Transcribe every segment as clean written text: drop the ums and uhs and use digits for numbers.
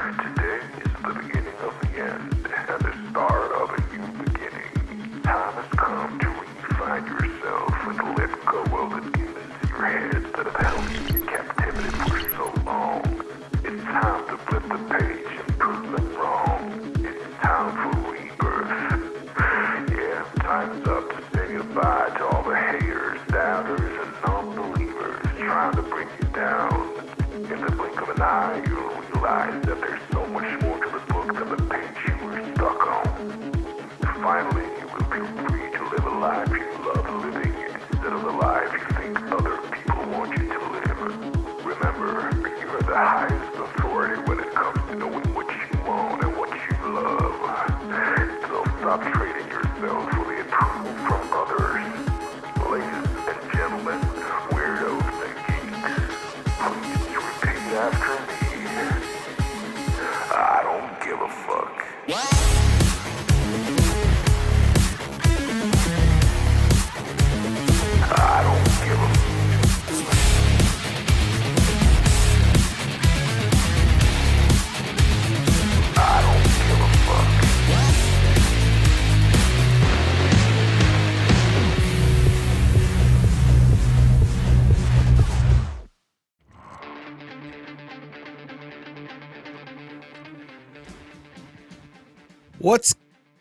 Today is the beginning of the end and the start of a new beginning. Time has come to redefine yourself and to let go of the demons in your head that have held you in captivity for so long. It's time to flip the page and prove them wrong. It's time for rebirth. Yeah, time's up to say goodbye to all the haters, doubters, and non-believers trying to bring you down. In the blink of an eye, you'll realize that there's so much more to the book than the page you were stuck on. Finally, you will feel free to live a life you love living instead of the life you think other people want you to live. Remember, you are the highest authority when it comes to knowing what you want and what you love. So stop trading yourself for the approval from others. Ladies and gentlemen, weirdos and geeks, please repeat after me. I don't give a fuck. I don't give a I don't give a fuck. What's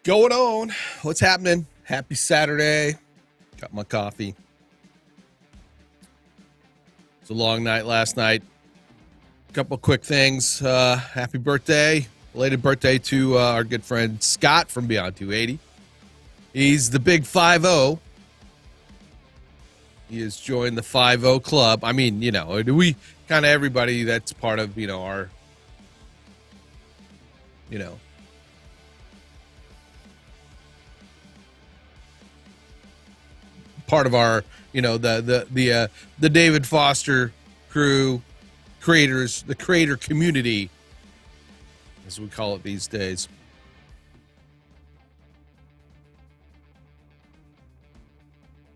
going on? What's happening? Happy Saturday. Got my coffee. It's a long night last night. Couple quick things. Happy birthday. Belated birthday to our good friend Scott from Beyond 280. He's the big 5-0. He has joined the 5-0 club. I mean, you know, we kind of everybody that's part of, you know, our, you know, part of our, you know, the David Foster crew, creators, the creator community, as we call it these days.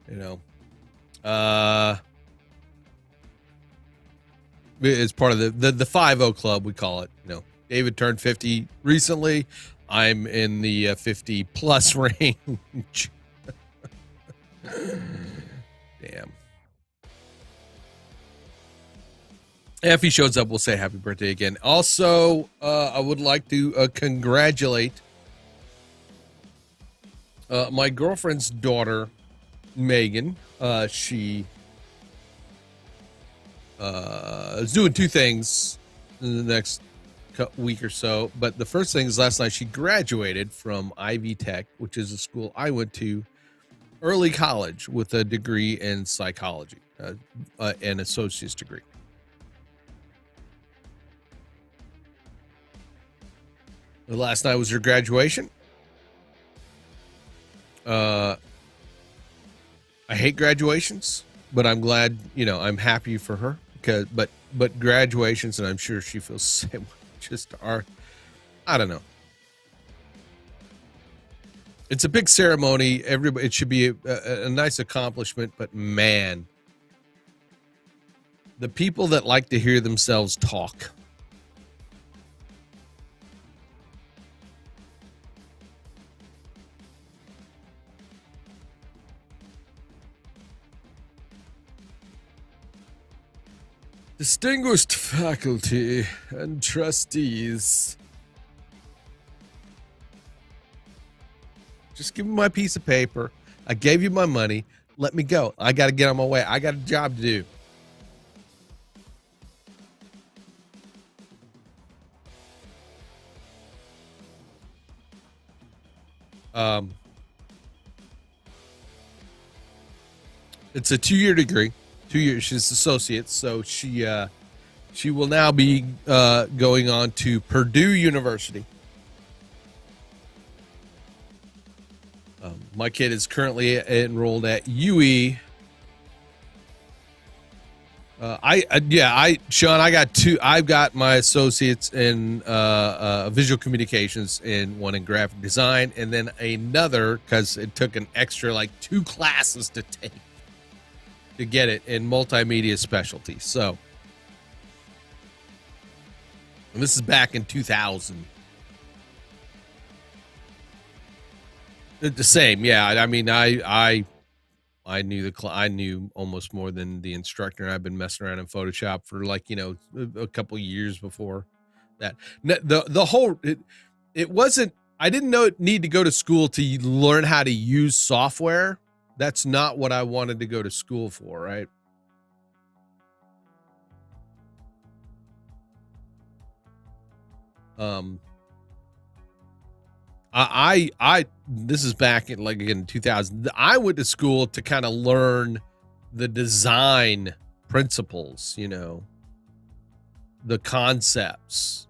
You know, it's part of the 5-0 club, we call it. You know, David turned 50 recently. I'm in the 50 plus range. Damn. If he shows up, we'll say happy birthday again. Also, I would like to congratulate my girlfriend's daughter, Megan. She is doing two things in the next week or so. But the first thing is last night she graduated from Ivy Tech, which is a school I went to early college with a degree in psychology, an associate's degree. Last night was her graduation. I hate graduations, but I'm glad, you know, I'm happy for her because, but graduations, and I'm sure she feels the same way, just are, I don't know. It's a big ceremony. Everybody, it should be a nice accomplishment, but man, the people that like to hear themselves talk. Distinguished faculty and trustees. Just give me my piece of paper. I gave you my money. Let me go. I got to get on my way. I got a job to do. It's a 2-year degree. 2 years. She's associate, so she will now be going on to Purdue University. My kid is currently enrolled at UE. Sean, I got two. I've got my associates in visual communications and one in graphic design, and then another because it took an extra like 2 classes to take to get it in multimedia specialty. So And this is back in 2000. The same, yeah. I mean, I knew I knew almost more than the instructor, and I've been messing around in Photoshop for like a couple years before that. The whole it wasn't. I didn't need to go to school to learn how to use software. That's not what I wanted to go to school for, right? I this is back in like again 2000. I went to school to kind of learn the design principles, the concepts.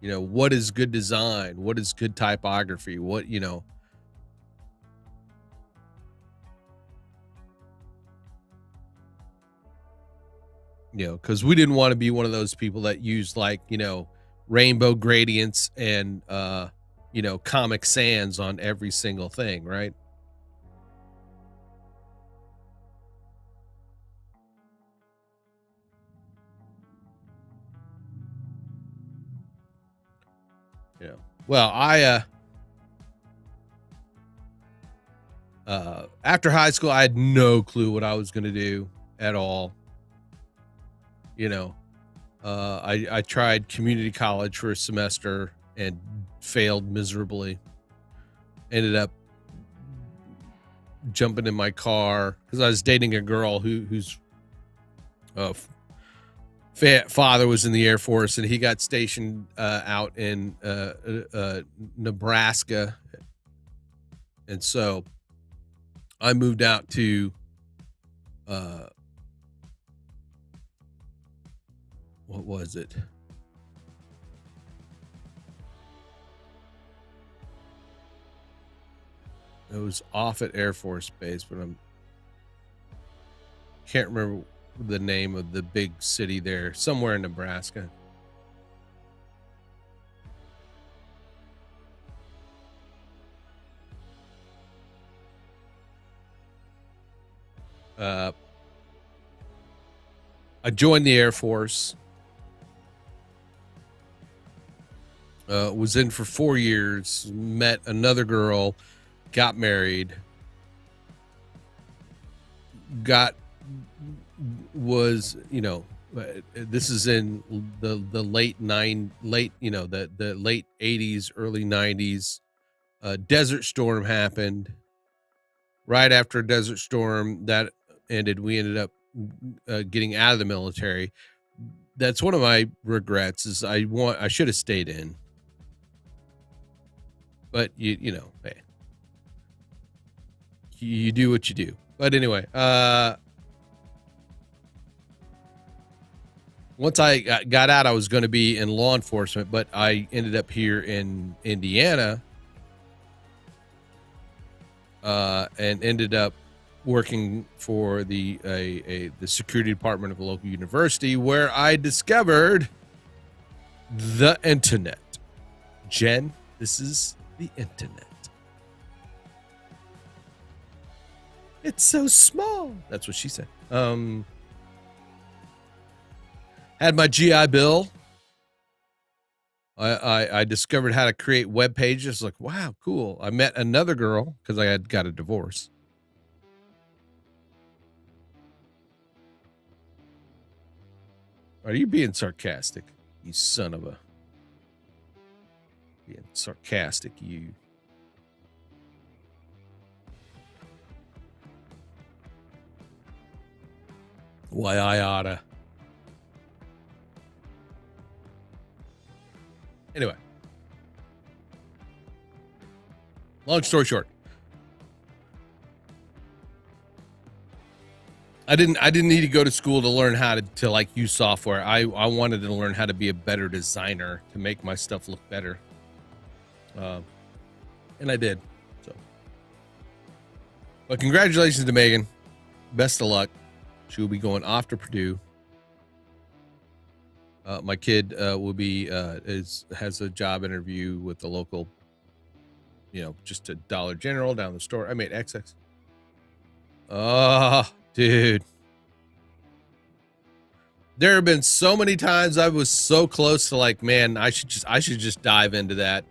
What is good design? What is good typography? Because we didn't want to be one of those people that used like, rainbow gradients and Comic Sans on every single thing, right? Well, I after high school I had no clue what I was going to do at all. I tried community college for a semester and failed miserably. Ended up jumping in my car because I was dating a girl whose father was in the Air Force, and he got stationed out in Nebraska, and so I moved out to what was it? It was Offutt Air Force Base, but can't remember the name of the big city there, somewhere in Nebraska. I joined the Air Force. Was in for 4 years, met another girl, got married, was this is in the late 80s, early 90s. Desert Storm happened. Right after Desert Storm that ended, we ended up getting out of the military. That's one of my regrets. Is I should have stayed in, but hey, you do what you do. But anyway, once I got out, I was going to be in law enforcement, but I ended up here in Indiana, and ended up working for the security department of a local university, where I discovered the internet. Jen, this is the internet. It's so small. That's what she said. Had my GI Bill. I discovered how to create web pages. Like, wow, cool. I met another girl because I had got a divorce. Are you being sarcastic, you son of a... Being sarcastic, you... Why, I oughta... Anyway. Long story short. I didn't need to go to school to learn how to like use software. I wanted to learn how to be a better designer to make my stuff look better. And I did. So, but congratulations to Megan. Best of luck. She will be going off to Purdue. My kid will be has a job interview with the local, just a Dollar General down the store. I made XX. Oh, dude. There have been so many times I was so close to like, man, I should just dive into that.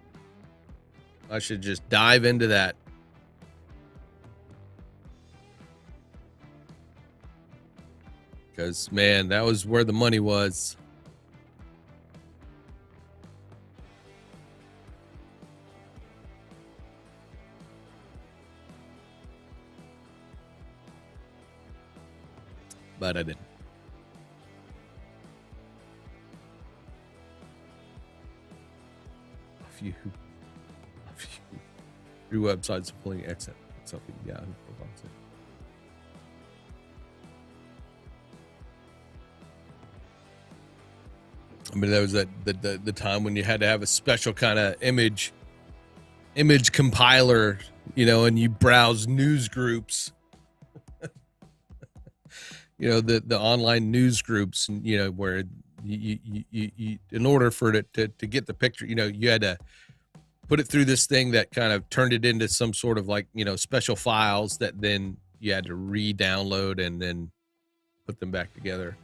I should just dive into that. Because, man, that was where the money was. But I didn't. A few free websites pulling exit something. Yeah. I mean, that was the time when you had to have a special kind of image compiler, you know, and you browse news groups. You know, the online news groups, you know, where you in order for it to get the picture, you know, you had to put it through this thing that kind of turned it into some sort of like, you know, special files that then you had to re-download and then put them back together.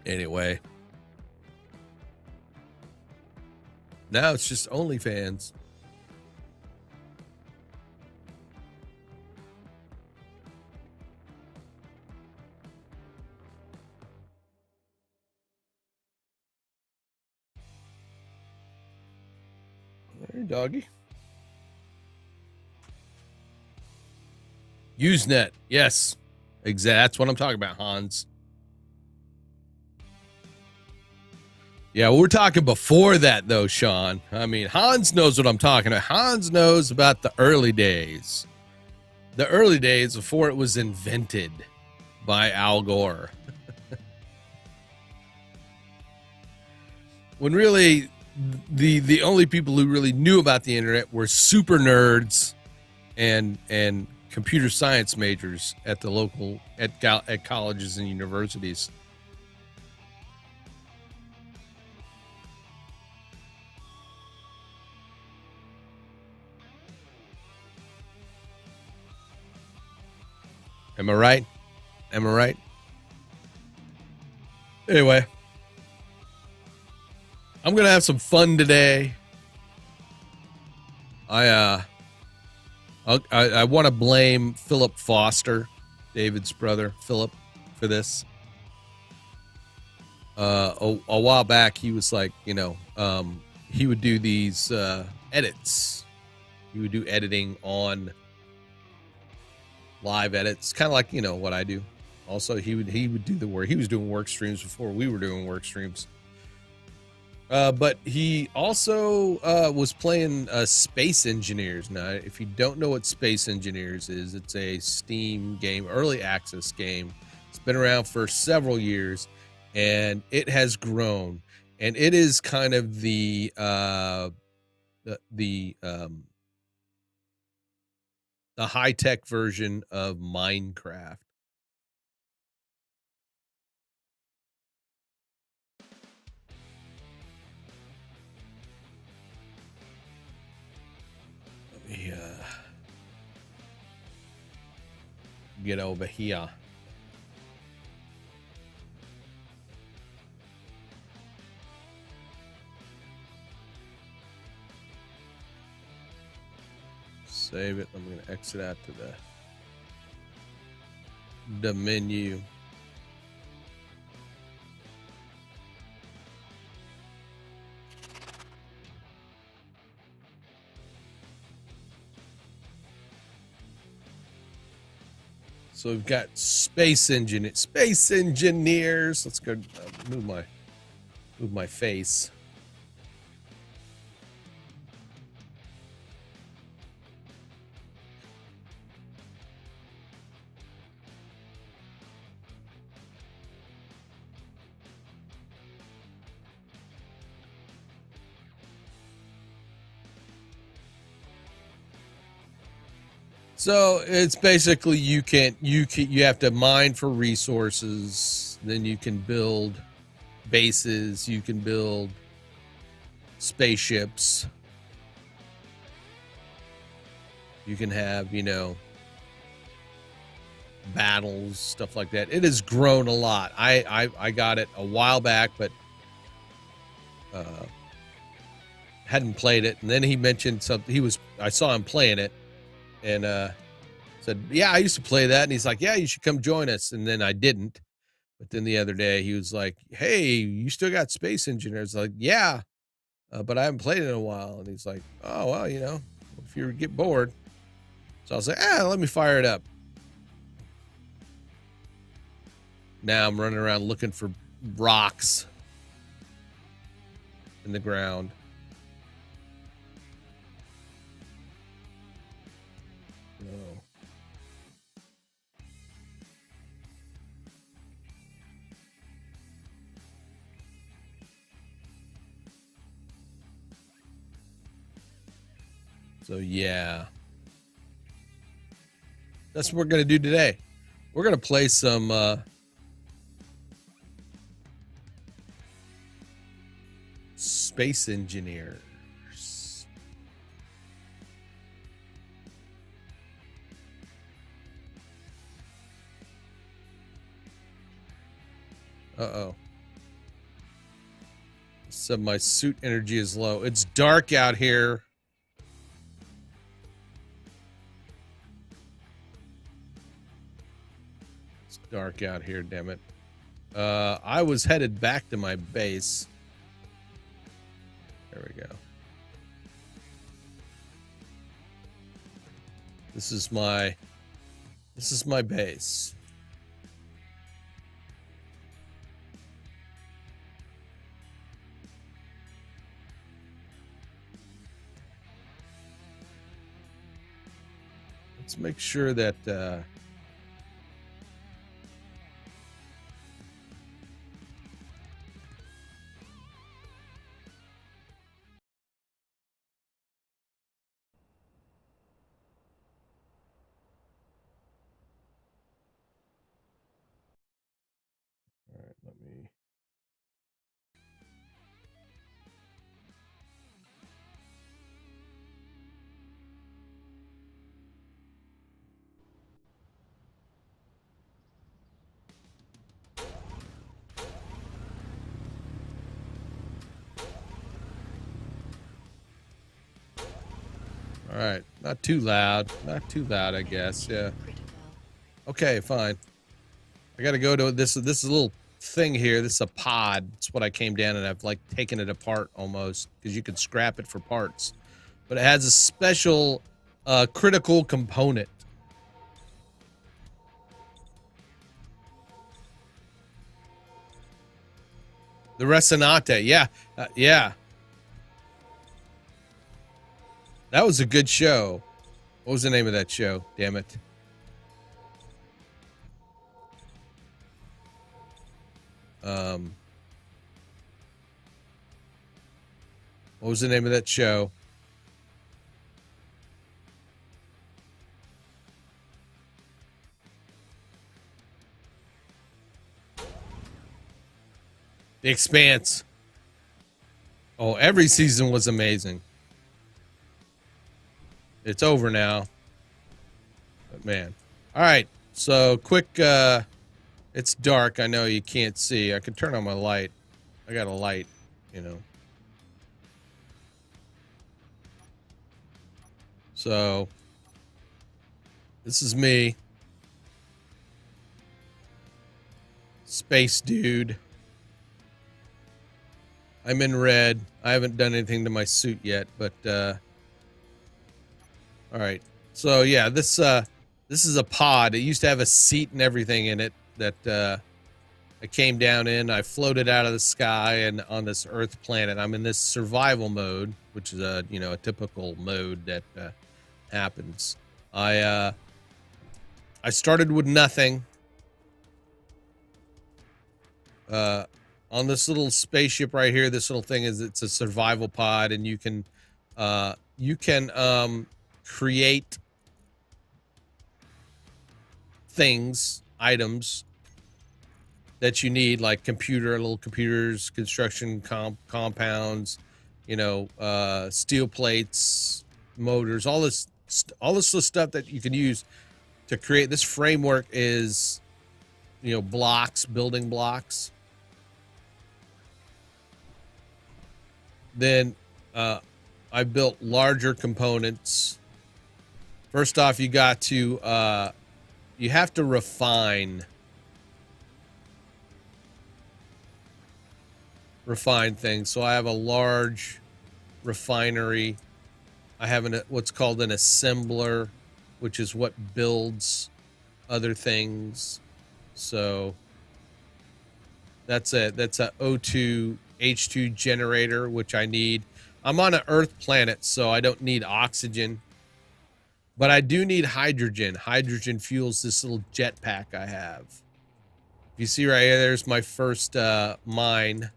Anyway, now it's just OnlyFans. Hey, doggy. Usenet. Yes. Exactly. That's what I'm talking about, Hans. Yeah, we're talking before that, though, Sean. I mean, Hans knows what I'm talking about. Hans knows about the early days. The early days before it was invented by Al Gore. When really the only people who really knew about the internet were super nerds and computer science majors at the local at colleges and universities. Am I right? Am I right? Anyway, I'm gonna have some fun today. I want to blame Philip Foster, David's brother, Philip, for this. A while back, he was like, you know, he would do these edits. He would do editing on live edits, kind of like, you know, what I do. Also, he would do the work. He was doing work streams before we were doing work streams. But he also was playing Space Engineers. Now, if you don't know what Space Engineers is, it's a Steam game, early access game. It's been around for several years, and it has grown. And it is kind of the high-tech version of Minecraft. Yeah. Get over here. Save it. I'm going to exit out to the menu. So we've got space engineers. Let's go move my face. So it's basically you have to mine for resources, then you can build bases, you can build spaceships. You can have, you know, battles, stuff like that. It has grown a lot. I got it a while back, but hadn't played it. And then he mentioned something. I saw him playing it, and said, "Yeah, I used to play that." And he's like, "Yeah, you should come join us." And then I didn't. But then the other day he was like, "Hey, you still got Space Engineers?" Like, "Yeah, but I haven't played it in a while." And he's like, "Oh, well, if you get bored." So I was like, let me fire it up. Now I'm running around looking for rocks in the ground. No. So yeah, that's what we're going to do today. We're going to play some Space Engineers. Uh-oh. So my suit energy is low. It's dark out here. It's dark out here, damn it. I was headed back to my base. There we go. This is my base. Let's make sure that all right, let me. All right, not too loud, I guess. Yeah. Okay, fine. I got to go to this little thing here. This is a pod. It's what I came down, and I've like taken it apart almost because you could scrap it for parts. But it has a special critical component. The Resonate, yeah, yeah. That was a good show. What was the name of that show? Damn it. What was the name of that show? The Expanse. Oh, every season was amazing. It's over now. But man. All right. So quick, it's dark. I know you can't see. I can turn on my light. I got a light, So this is me. Space dude. I'm in red. I haven't done anything to my suit yet, but all right. So yeah, this is a pod. It used to have a seat and everything in it that I came down in. I floated out of the sky and on this Earth planet. I'm in this survival mode, which is a typical mode that happens. I started with nothing. On this little spaceship right here, this little thing it's a survival pod, and you can create things, items that you need, like little computers, construction compounds, steel plates, motors, all this stuff that you can use to create this framework is, you know, blocks, building blocks. Then I built larger components. First off, you got to you have to refine things. So I have a large refinery. I have what's called an assembler, which is what builds other things. So that's a O2 H2 generator, which I need. I'm on an Earth planet, so I don't need oxygen, but I do need hydrogen. Hydrogen fuels this little jetpack I have. You see right here, there's my first mine.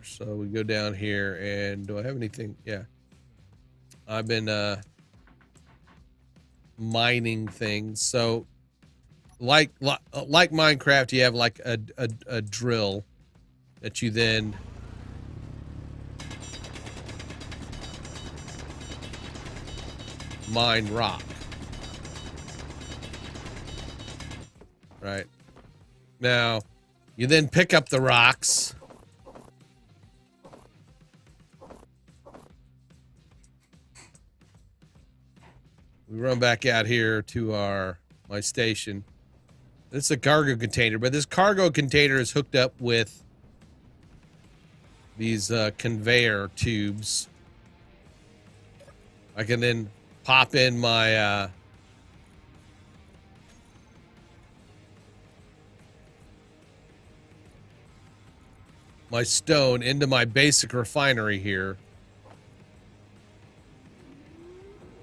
So we go down here, and do I have anything? Yeah. I've been mining things. So like Minecraft, you have like a drill that you then mine rock. Right. Now, you then pick up the rocks. We run back out here to my station. This is a cargo container, but this cargo container is hooked up with these conveyor tubes. I can then pop in my my stone into my basic refinery here.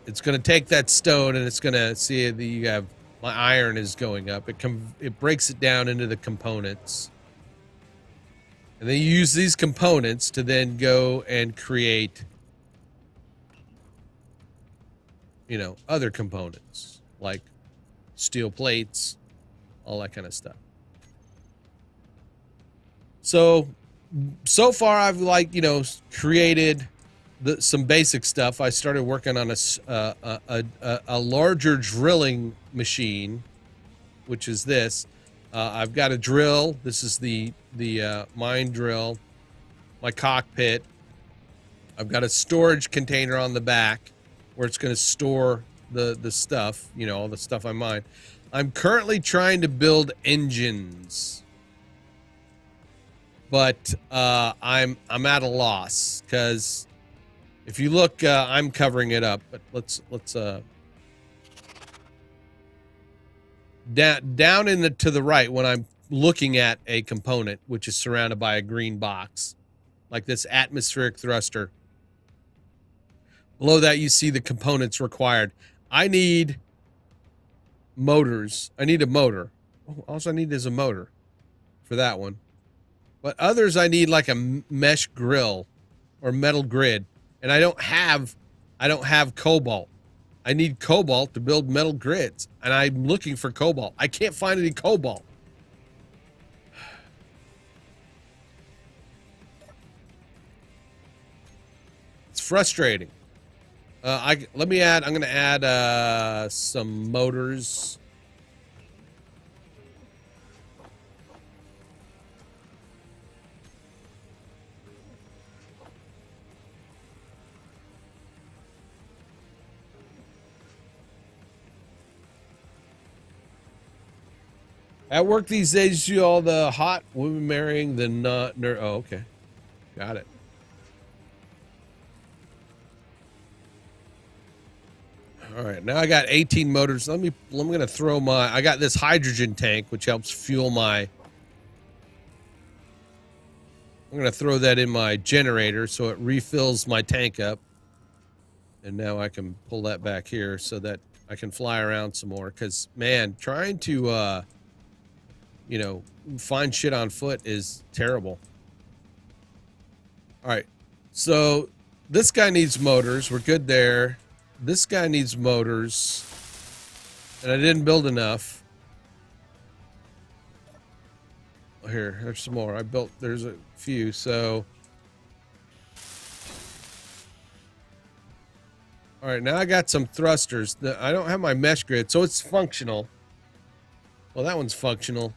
It's going to take that stone, and it's going to see that you have my iron is going up. It breaks it down into the components, and then you use these components to then go and create, you know, other components like steel plates, all that kind of stuff. So far I've, like, you know, created some basic stuff. I started working on a larger drilling machine, which is this. I've got a drill. This is the mine drill. My cockpit. I've got a storage container on the back where it's going to store the stuff, you know, all the stuff I mine. I'm currently trying to build engines, but I'm at a loss because if you look, I'm covering it up, but let's down to the right when I'm looking at a component which is surrounded by a green box, like this atmospheric thruster. Below that, you see the components required. I need motors. I need a motor. All I need is a motor for that one. But others, I need like a mesh grill or metal grid. And I don't have cobalt. I need cobalt to build metal grids. And I'm looking for cobalt. I can't find any cobalt. It's frustrating. I'm going to add some motors. At work these days, you all the hot women marrying the not nerd. Oh, okay. Got it. All right, now I got 18 motors. I'm going to throw I got this hydrogen tank, which helps fuel I'm going to throw that in my generator so it refills my tank up. And now I can pull that back here so that I can fly around some more. Because, man, trying to, you know, find shit on foot is terrible. All right, so this guy needs motors. We're good there. This guy needs motors, and I didn't build enough. Here, there's some more. There's a few. So All right, now I got some thrusters. I don't have my mesh grid, so it's functional. Well, that one's functional.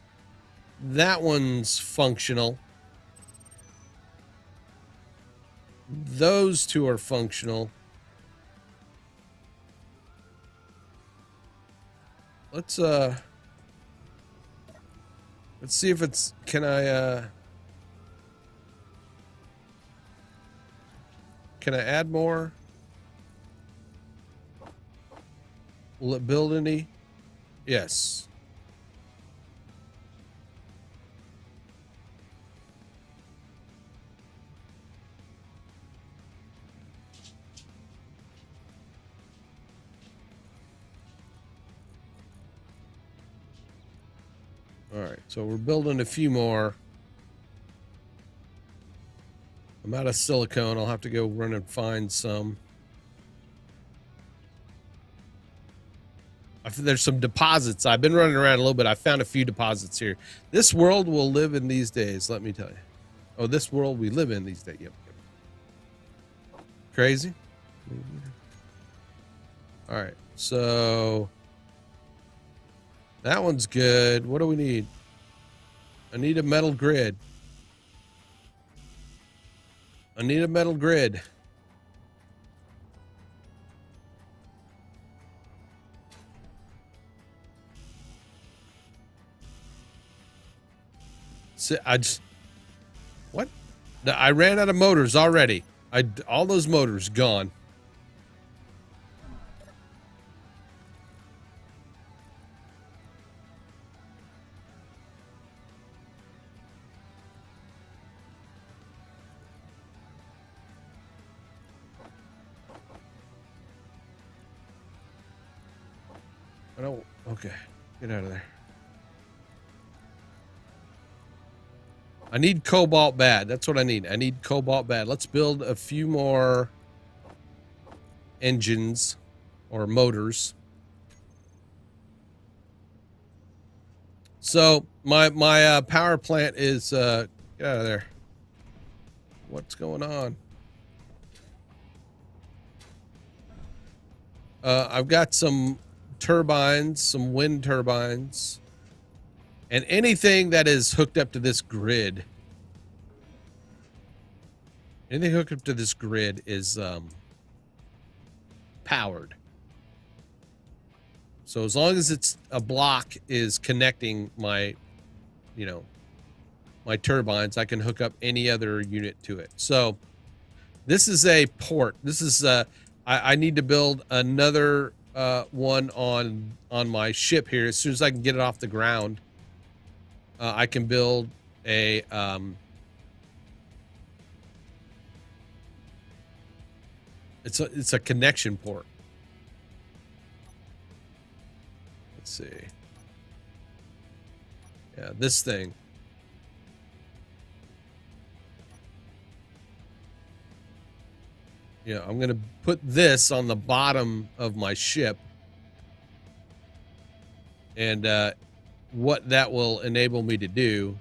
That one's functional. Those two are functional. Let's see if it's, can I add more? Will it build any? Yes. All right, so we're building a few more. I'm out of silicone. I'll have to go run and find some. There's some deposits. I've been running around a little bit. I found a few deposits here. This world will live in these days, let me tell you. Oh, this world we live in these days. Yep. Crazy. All right, so that one's good. What do we need? I need a metal grid. I need a metal grid. What? I ran out of motors already. All those motors gone. I don't. Okay, get out of there. I need cobalt bad. That's what I need. I need cobalt bad. Let's build a few more engines or motors. So my power plant is get out of there. What's going on? I've got some turbines, some wind turbines. And anything that is hooked up to this grid, anything hooked up to this grid is powered. So as long as it's a block is connecting my, my turbines, I can hook up any other unit to it. So this is a port. This is I need to build another one on my ship here as soon as I can get it off the ground. I can build a it's a connection port. Let's see. Yeah, this thing. Yeah, I'm gonna put this on the bottom of my ship, and what that will enable me to do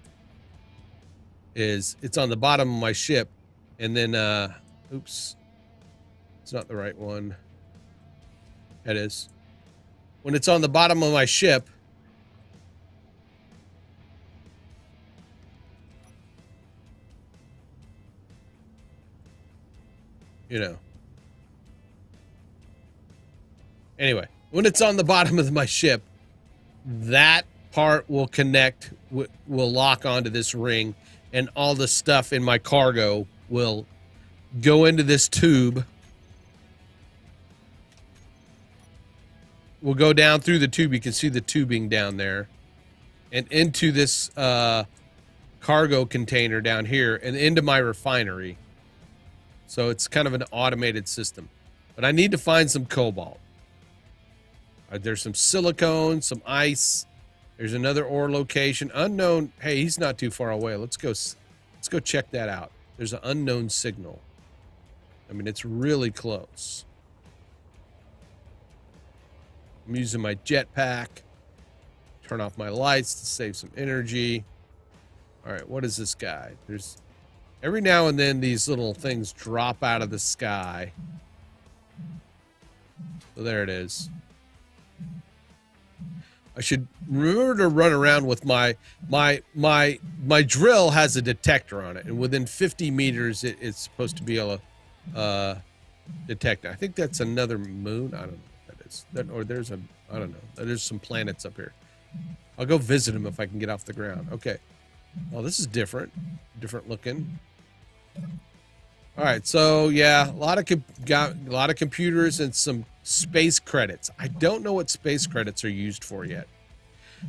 is it's on the bottom of my ship, and then oops, it's not the right one. It is. When it's on the bottom of my ship, anyway, when it's on the bottom of my ship, that part will connect, will lock onto this ring, and all the stuff in my cargo will go into this tube. We'll go down through the tube. You can see the tubing down there, and into this cargo container down here, and into my refinery. So it's kind of an automated system. But I need to find some cobalt. There's some silicone, some ice. There's another ore location. Unknown. Hey, he's not too far away. Let's go check that out. There's an unknown signal. I mean, it's really close. I'm using my jetpack. Turn off my lights to save some energy. All right, what is this guy? There's every now and then these little things drop out of the sky. So there it is. I should remember to run around with my drill has a detector on it, and within 50 meters, it's supposed to be able to detect. I think that's another moon. I don't know what that is. Or there's a, I don't know. There's some planets up here. I'll go visit them if I can get off the ground. Okay. Oh, this is different looking. All right, so yeah, a lot of computers and some space credits. I don't know what space credits are used for yet.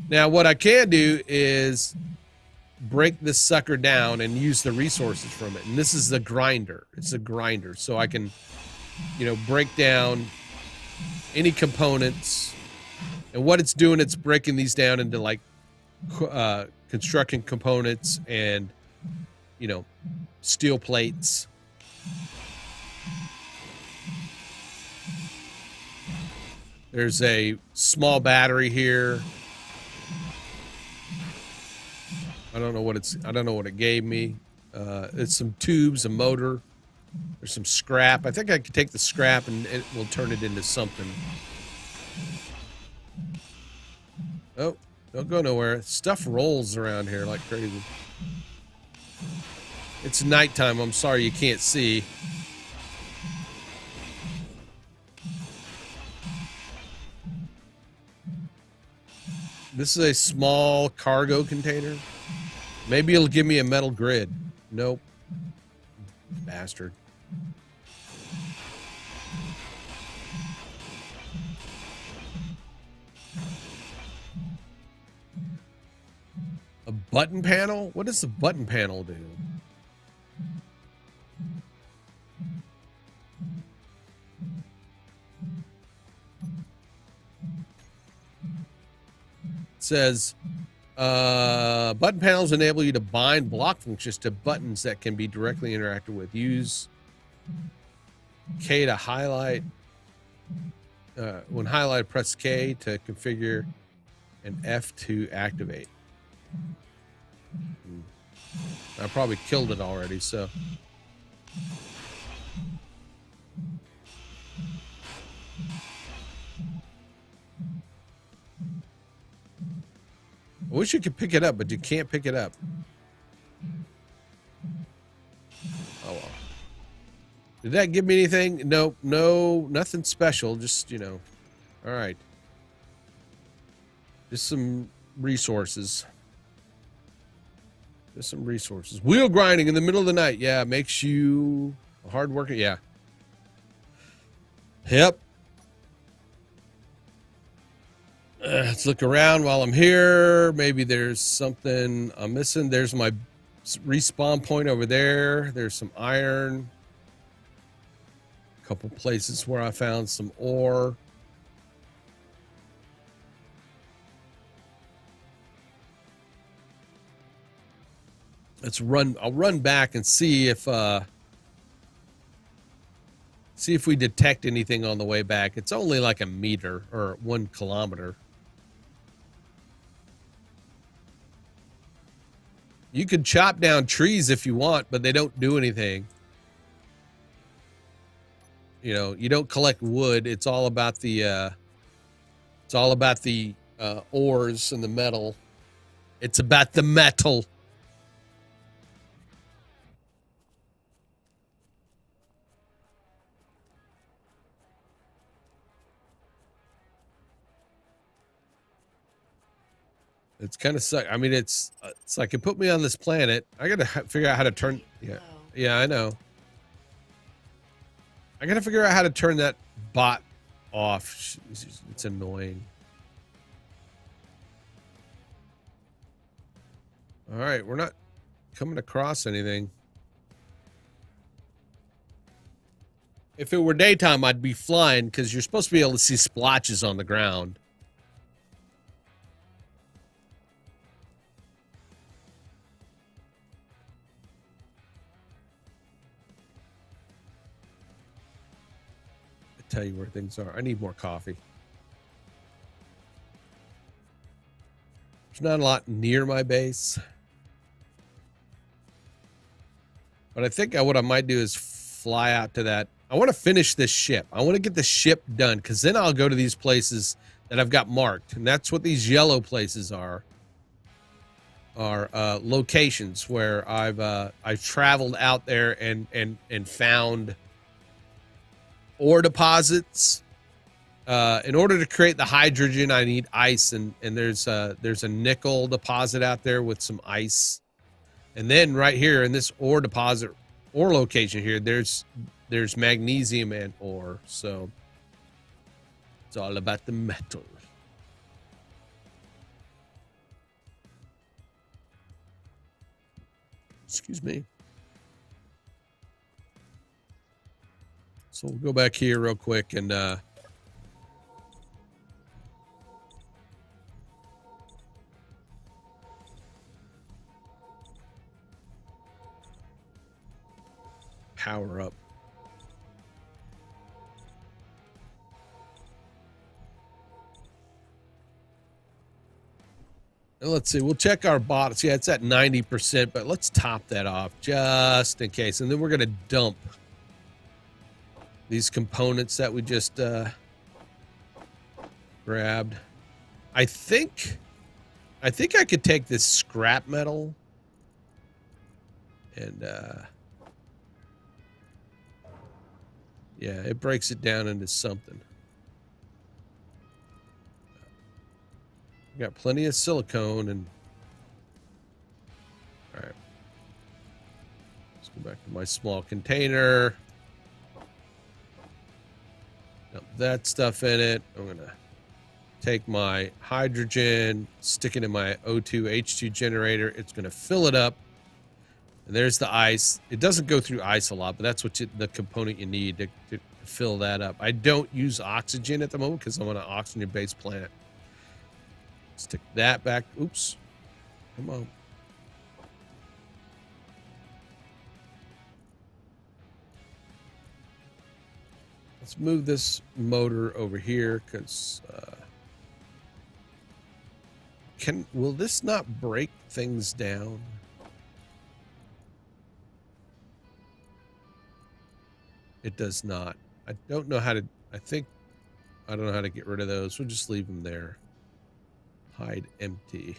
Now, what I can do is break this sucker down and use the resources from it. And this is the grinder. It's a grinder, so I can, you know, break down any components. And what it's doing, it's breaking these down into like construction components and, you know, steel plates. There's a small battery here. I don't know what it gave me. It's some tubes, a motor. There's some scrap. I think I could take the scrap and it will turn it into something. Oh, don't go nowhere. Stuff rolls around here like crazy. It's nighttime. I'm sorry you can't see. This is a small cargo container. Maybe it'll give me a metal grid. Nope. Bastard. A button panel? What does the button panel do? It says, button panels enable you to bind block functions to buttons that can be directly interacted with. Use K to highlight. When highlighted, press K to configure and F to activate. I probably killed it already, so. I wish you could pick it up, but you can't pick it up. Oh, well. Did that give me anything? Nope. No, nothing special. Just, you know. All right. Just some resources. Just some resources. Wheel grinding in the middle of the night. Yeah, makes you a hard worker. Yeah. Yep. Let's look around while I'm here. Maybe there's something I'm missing. There's my respawn point over there. There's some iron. A couple places where I found some ore. Let's run. I'll run back and see if we detect anything on the way back. It's only like a meter or 1 kilometer. You could chop down trees if you want, but they don't do anything. You know, you don't collect wood. It's all about the ores and the metal. It's about the metal. It's kind of suck. I mean, it's like it put me on this planet. I got to figure out how to turn. Yeah, I know. I got to figure out how to turn that bot off. It's annoying. All right, we're not coming across anything. If it were daytime, I'd be flying because you're supposed to be able to see splotches on the ground. Tell you where things are. I need more coffee. There's not a lot near my base. But I think what I might do is fly out to that I want to finish this ship. I want to get the ship done, because then I'll go to these places that I've got marked, and that's what these yellow places are locations where I've traveled out there and found ore deposits. In order to create the hydrogen, I need ice, and there's a nickel deposit out there with some ice. And then right here in this ore deposit, ore location here, there's magnesium and ore. So it's all about the metal. Excuse me. So we'll go back here real quick and power up. And let's see, we'll check our bots. Yeah, it's at 90%, but let's top that off just in case. And then we're going to dump these components that we just grabbed. I think I could take this scrap metal and yeah, it breaks it down into something. Got plenty of silicone and all right. Let's go back to my small container. Dump that stuff in it. I'm gonna take my hydrogen, stick it in my O2H2 generator. It's gonna fill it up. And there's the ice. It doesn't go through ice a lot, but that's what the component you need to fill that up. I don't use oxygen at the moment because I'm on an oxygen-based planet. Stick that back. Oops. Come on. Let's move this motor over here because will this not break things down? It does not. I don't know how to, I don't know how to get rid of those. We'll just leave them there. Hide empty.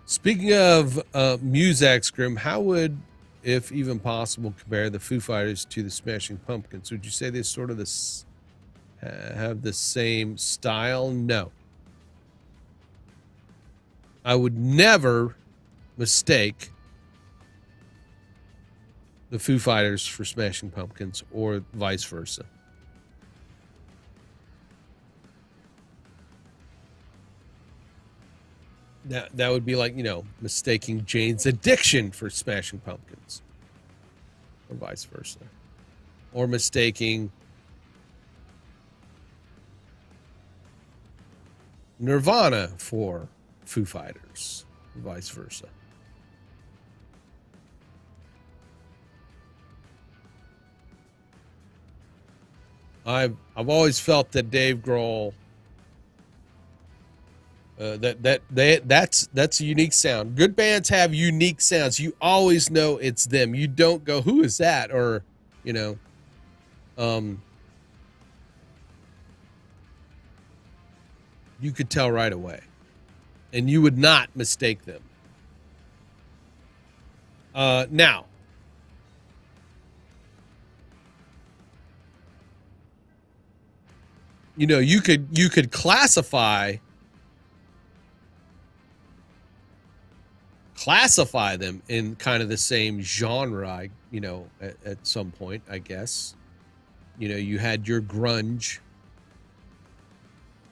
Speaking of Muzak's Grim, how would, if even possible, compare the Foo Fighters to the Smashing Pumpkins? Would you say they sort of have the same style? No. I would never mistake the Foo Fighters for Smashing Pumpkins or vice versa. That would be like, mistaking Jane's Addiction for Smashing Pumpkins or vice versa. Or mistaking Nirvana for Foo Fighters, vice versa. I've always felt that Dave Grohl, that's a unique sound. Good bands have unique sounds. You always know it's them. You don't go, who is that? Or, you could tell right away, and you would not mistake them. Now, you could classify them in kind of the same genre, at some point, I guess. You had your grunge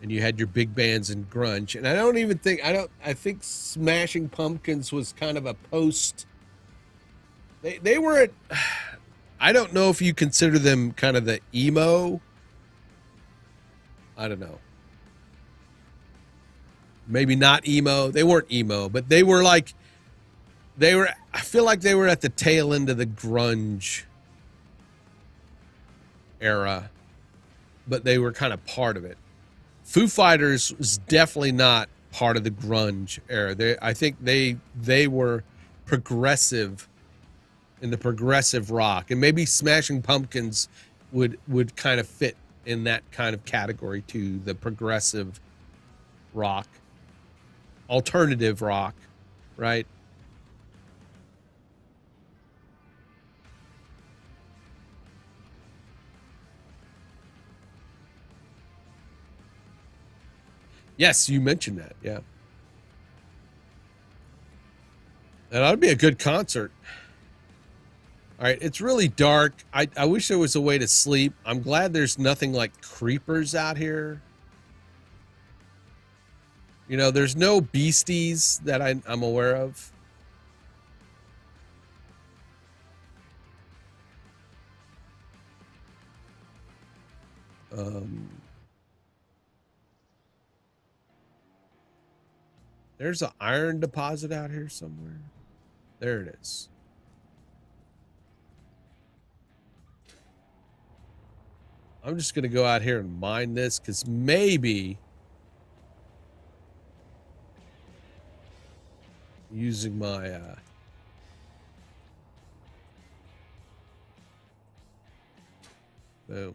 and you had your big bands in grunge. And I think Smashing Pumpkins was kind of a post. They were I don't know if you consider them kind of the emo. I don't know. Maybe not emo. They weren't emo, but they were I feel like they were at the tail end of the grunge era, but they were kind of part of it. Foo Fighters was definitely not part of the grunge era. I think they were progressive in the progressive rock, and maybe Smashing Pumpkins would kind of fit in that kind of category too, the progressive rock, alternative rock, right? Yes, you mentioned that. Yeah. That ought to be a good concert. All right, it's really dark. I wish there was a way to sleep. I'm glad there's nothing like creepers out here. You know, there's no beasties that I'm aware of. There's an iron deposit out here somewhere. There it is. I'm just going to go out here and mine this because maybe using my boom.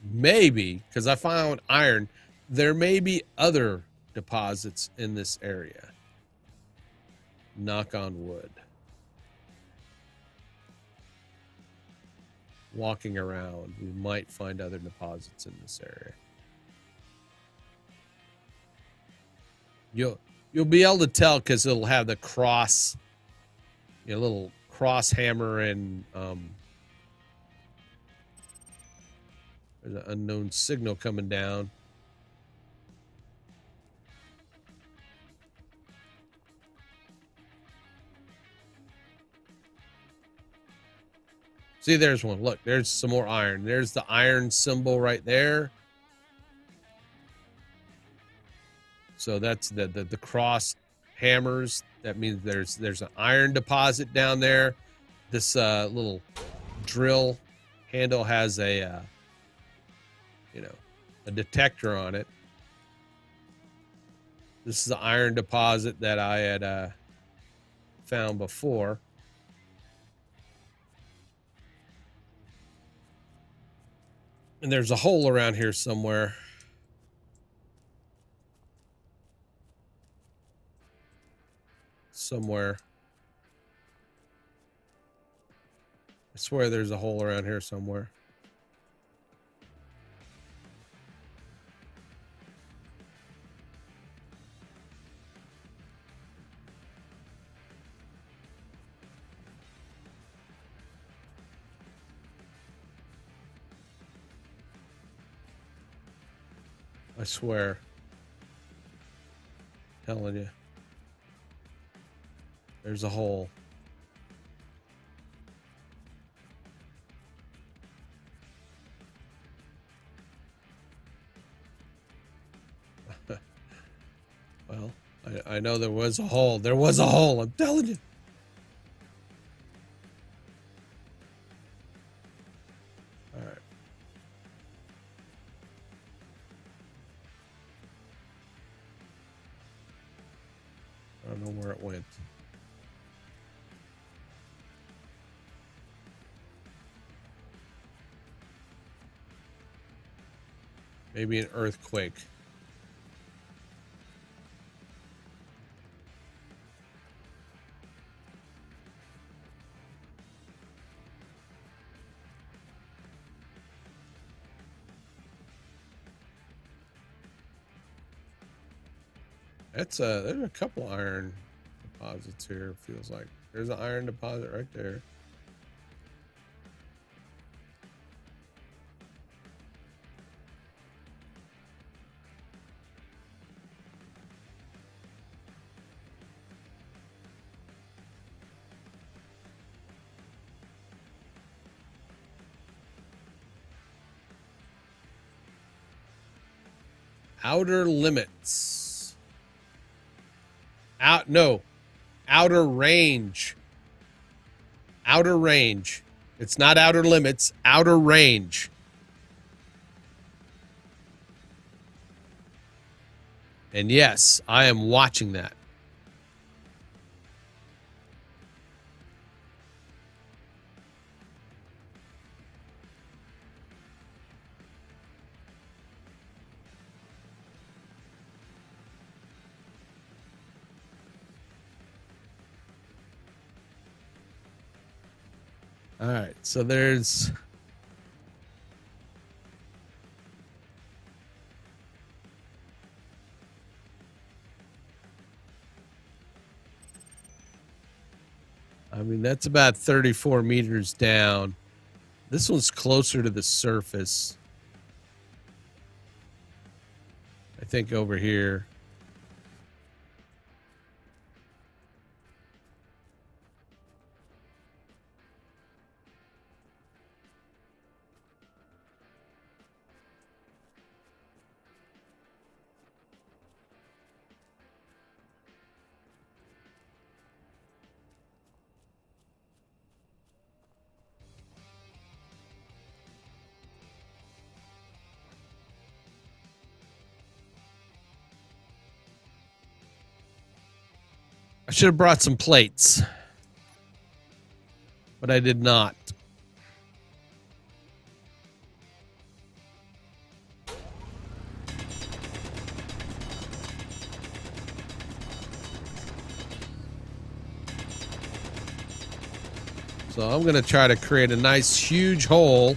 Maybe because I found iron, there may be other deposits in this area. Knock on wood. Walking around, we might find other deposits in this area. You'll be able to tell because it'll have the cross, you know, little cross hammer and there's an unknown signal coming down. See, there's one. Look, there's some more iron. There's the iron symbol right there. So that's the cross hammers. That means there's an iron deposit down there. This little drill handle has a you know, a detector on it. This is the iron deposit that I had found before. And there's a hole around here somewhere. Somewhere. I swear there's a hole around here somewhere. I swear. Telling you. There's a hole. Well, I know there was a hole. There was a hole. I'm telling you. All right. I don't know where it went. Maybe an earthquake. There's a couple iron deposits here, feels like. There's an iron deposit right there. Outer limits. Outer range. Outer range It's not outer limits, outer range. And yes, I am watching that. All right, so there's... I mean, that's about 34 meters down. This one's closer to the surface. I think over here. I should have brought some plates, but I did not. So I'm going to try to create a nice huge hole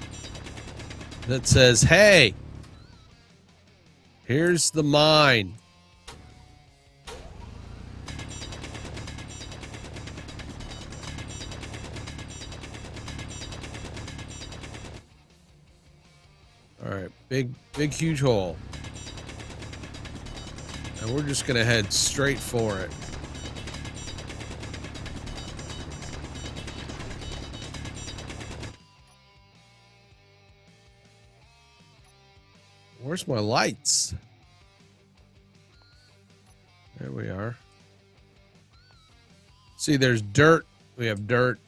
that says, hey, here's the mine. All right, big, huge hole. And we're just going to head straight for it. Where's my lights? There we are. See, there's dirt. We have dirt.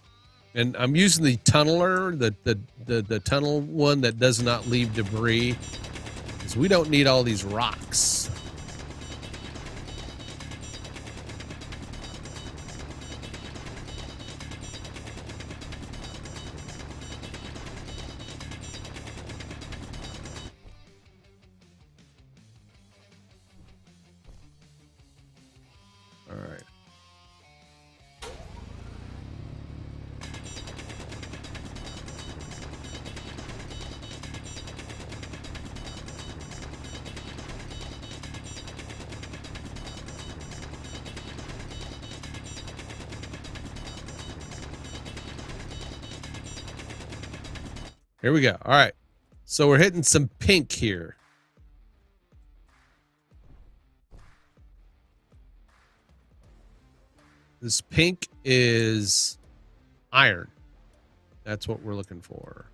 And I'm using the tunneler, the tunnel one that does not leave debris, because we don't need all these rocks. All right. Here we go. All right. So we're hitting some pink here. This pink is iron. That's what we're looking for.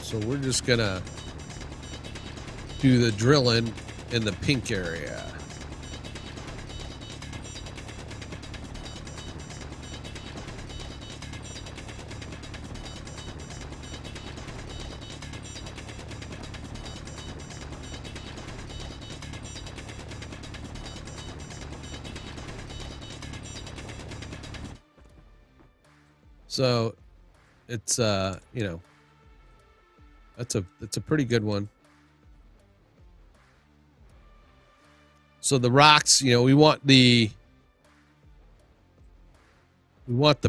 So we're just gonna do the drilling in the pink area. So it's you know, that's a pretty good one. So the rocks, you know, we want the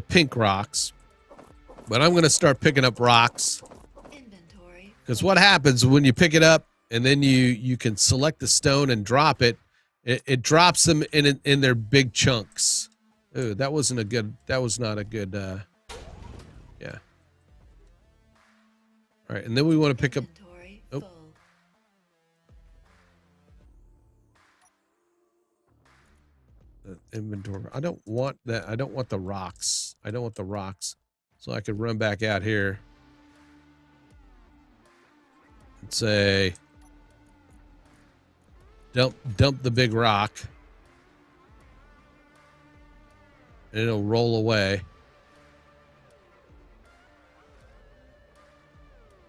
pink rocks. But I'm going to start picking up rocks. Inventory. Because what happens when you pick it up and then you can select the stone and drop it, it drops them in their big chunks. Ooh, that was not a good yeah. All right, and then we want to pick up. Oh. Inventory. I don't want that. I don't want the rocks. I don't want the rocks. So I could run back out here and say, dump the big rock. And it'll roll away.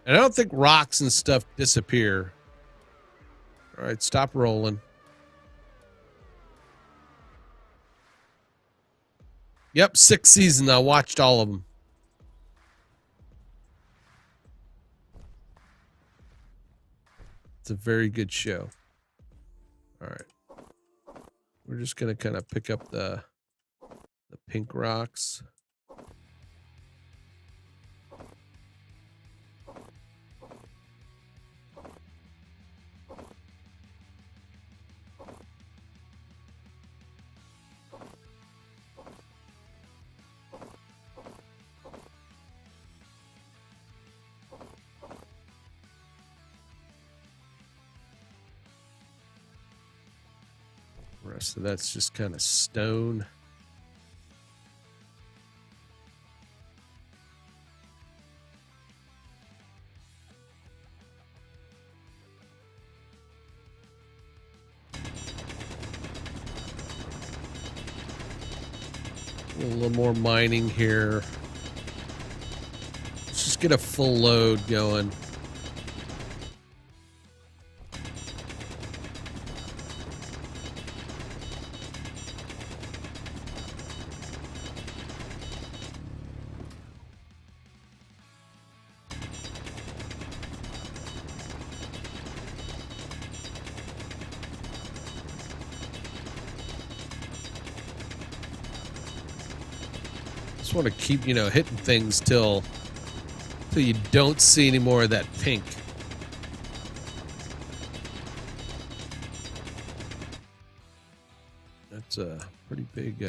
And I don't think rocks and stuff disappear. All right, stop rolling. Yep, 6th season. I watched all of them. It's a very good show. All right. We're just going to kind of pick up the pink rocks. The rest of that's just kind of stone. A little more mining here. Let's just get a full load going. Just want to keep, hitting things till you don't see any more of that pink. That's a pretty big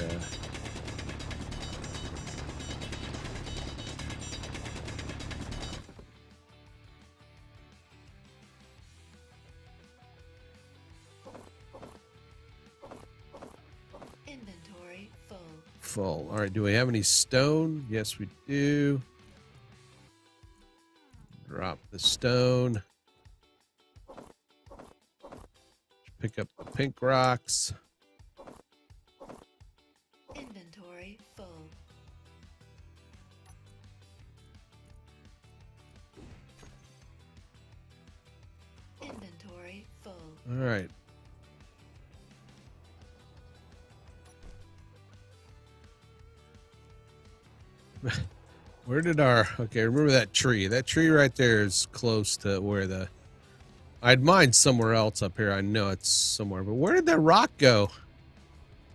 inventory full. Full. All right, do we have any stone? Yes, we do. Drop the stone. Pick up the pink rocks. Inventory full. Inventory full. All right. Where did okay, remember that tree. That tree right there is close to where I'd mine somewhere else up here. I know it's somewhere, but where did that rock go?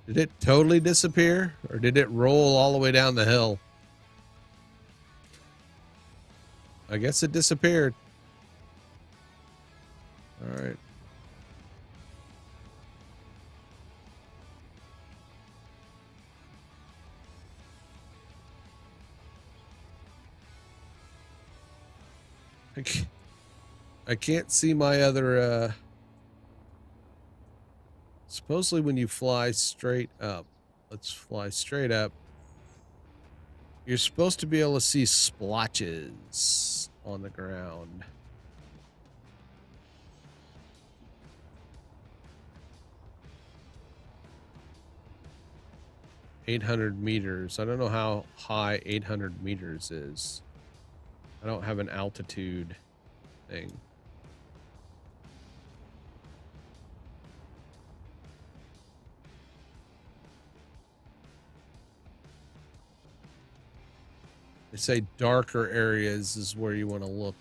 Did it totally disappear, or did it roll all the way down the hill? I guess it disappeared. All right. I can't see my other, supposedly when you fly straight up, let's fly straight up, you're supposed to be able to see splotches on the ground. $800 I don't know how high 800 meters is. I don't have an altitude thing. They say darker areas is where you want to look.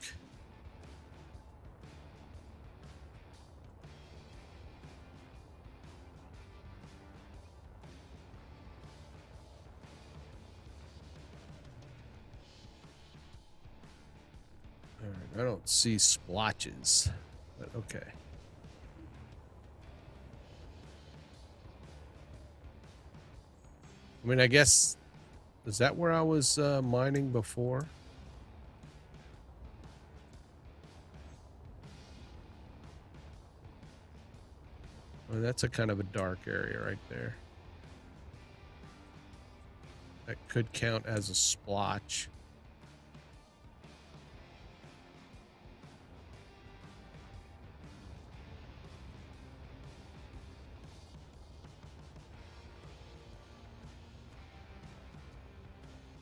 All right, I don't see splotches, but okay. I mean, I guess, is that where I was mining before? Well, that's a kind of a dark area right there. That could count as a splotch.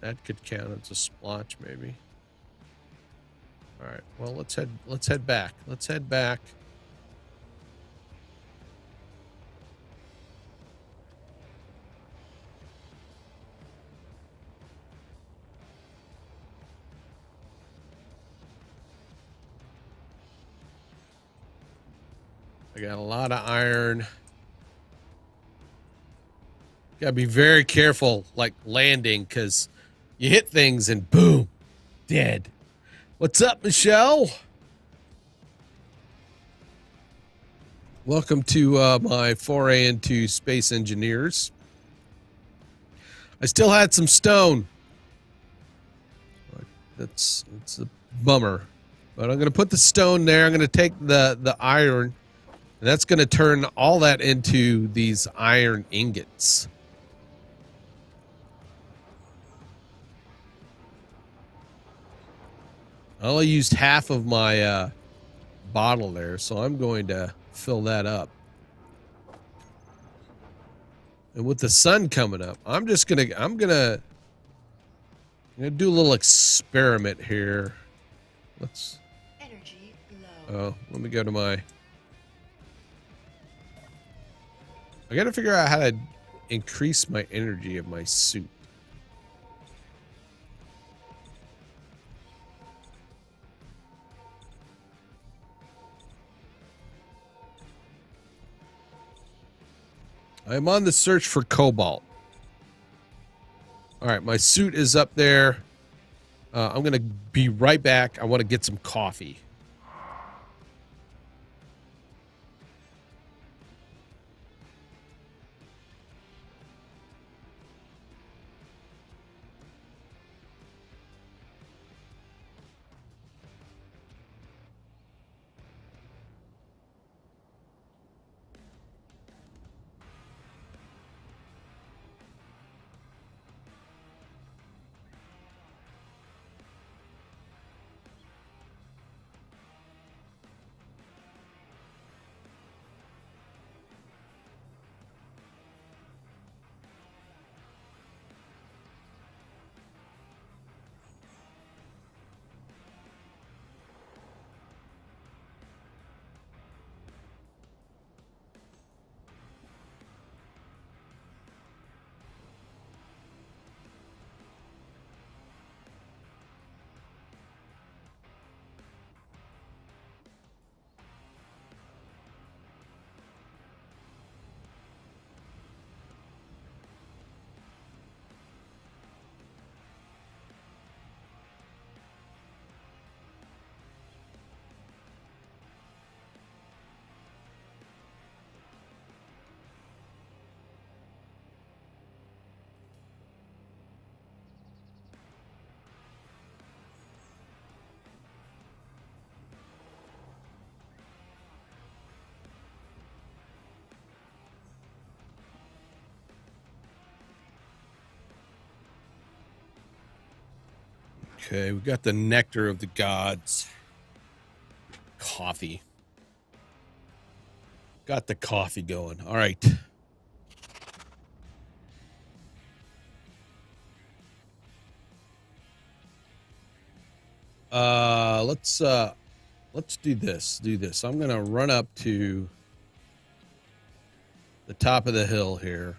That could count as a splotch, maybe. All right. Well, let's head back. Let's head back. I got a lot of iron. Gotta be very careful, like landing, because you hit things and boom, dead. What's up, Michelle? Welcome to my foray into space engineers. I still had some stone. It's a bummer, but I'm gonna put the stone there. I'm gonna take the iron. And that's going to turn all that into these iron ingots. I only used half of my bottle there, so I'm going to fill that up. And with the sun coming up, I'm gonna do a little experiment here. Energy low. Oh, let me go to my. I got to figure out how to increase my energy of my suit. I'm on the search for cobalt. All right, my suit is up there. I'm going to be right back. I want to get some coffee. Okay, we got the nectar of the gods. Coffee. Got the coffee going. All right. Let's do this. I'm gonna run up to the top of the hill here.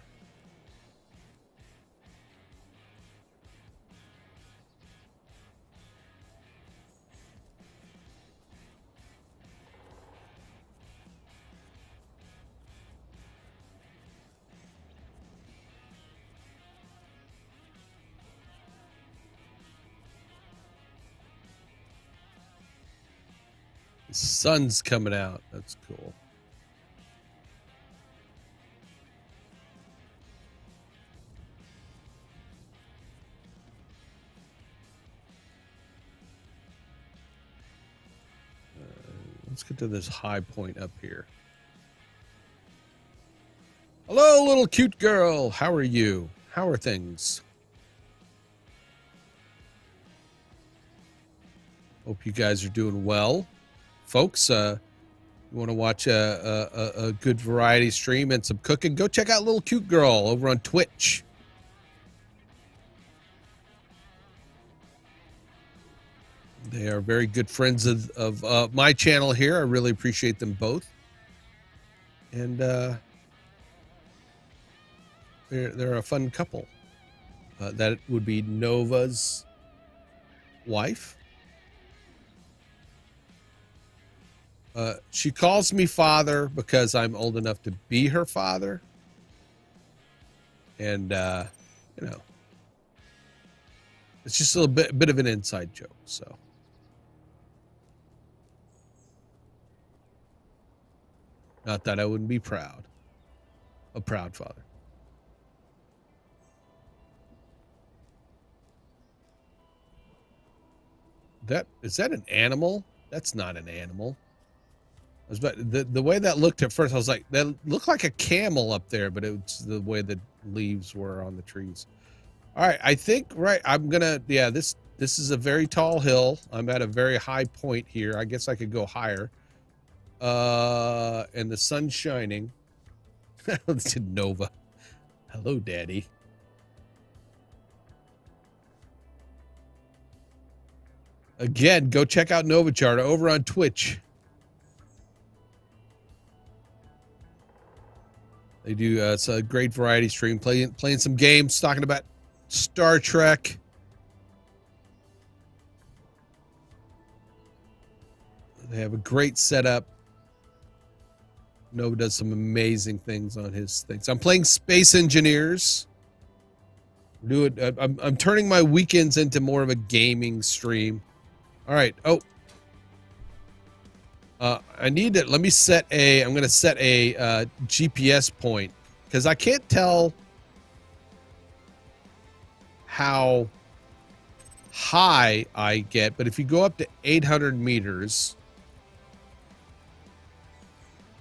The sun's coming out. That's cool. Let's get to this high point up here. Hello, little cute girl. How are you? How are things? Hope you guys are doing well. Folks, you want to watch a good variety stream and some cooking, go check out Little Cute Girl over on Twitch. They are very good friends of my channel here. I really appreciate them both. And they're a fun couple. That would be Nova's wife. She calls me father because I'm old enough to be her father. And, you know, it's just a little bit of an inside joke. So, not that I wouldn't be proud. A proud father. Is that an animal? That's not an animal. The way that looked at first, I was like, that looked like a camel up there, but it's the way the leaves were on the trees. All right, I think, right, I'm gonna, yeah, this is a very tall hill. I'm at a very high point here. I guess I could go higher. And the sun's shining. Let's do Nova. Hello, Daddy. Again, go check out Nova Chart over on Twitch. They do, it's a great variety stream, playing some games, talking about Star Trek. They have a great setup. Nova does some amazing things on his things. I'm playing Space Engineers. I'm turning my weekends into more of a gaming stream. All right. Oh, I need to, let me set I'm going to set a GPS point because I can't tell how high I get, but if you go up to 800 meters,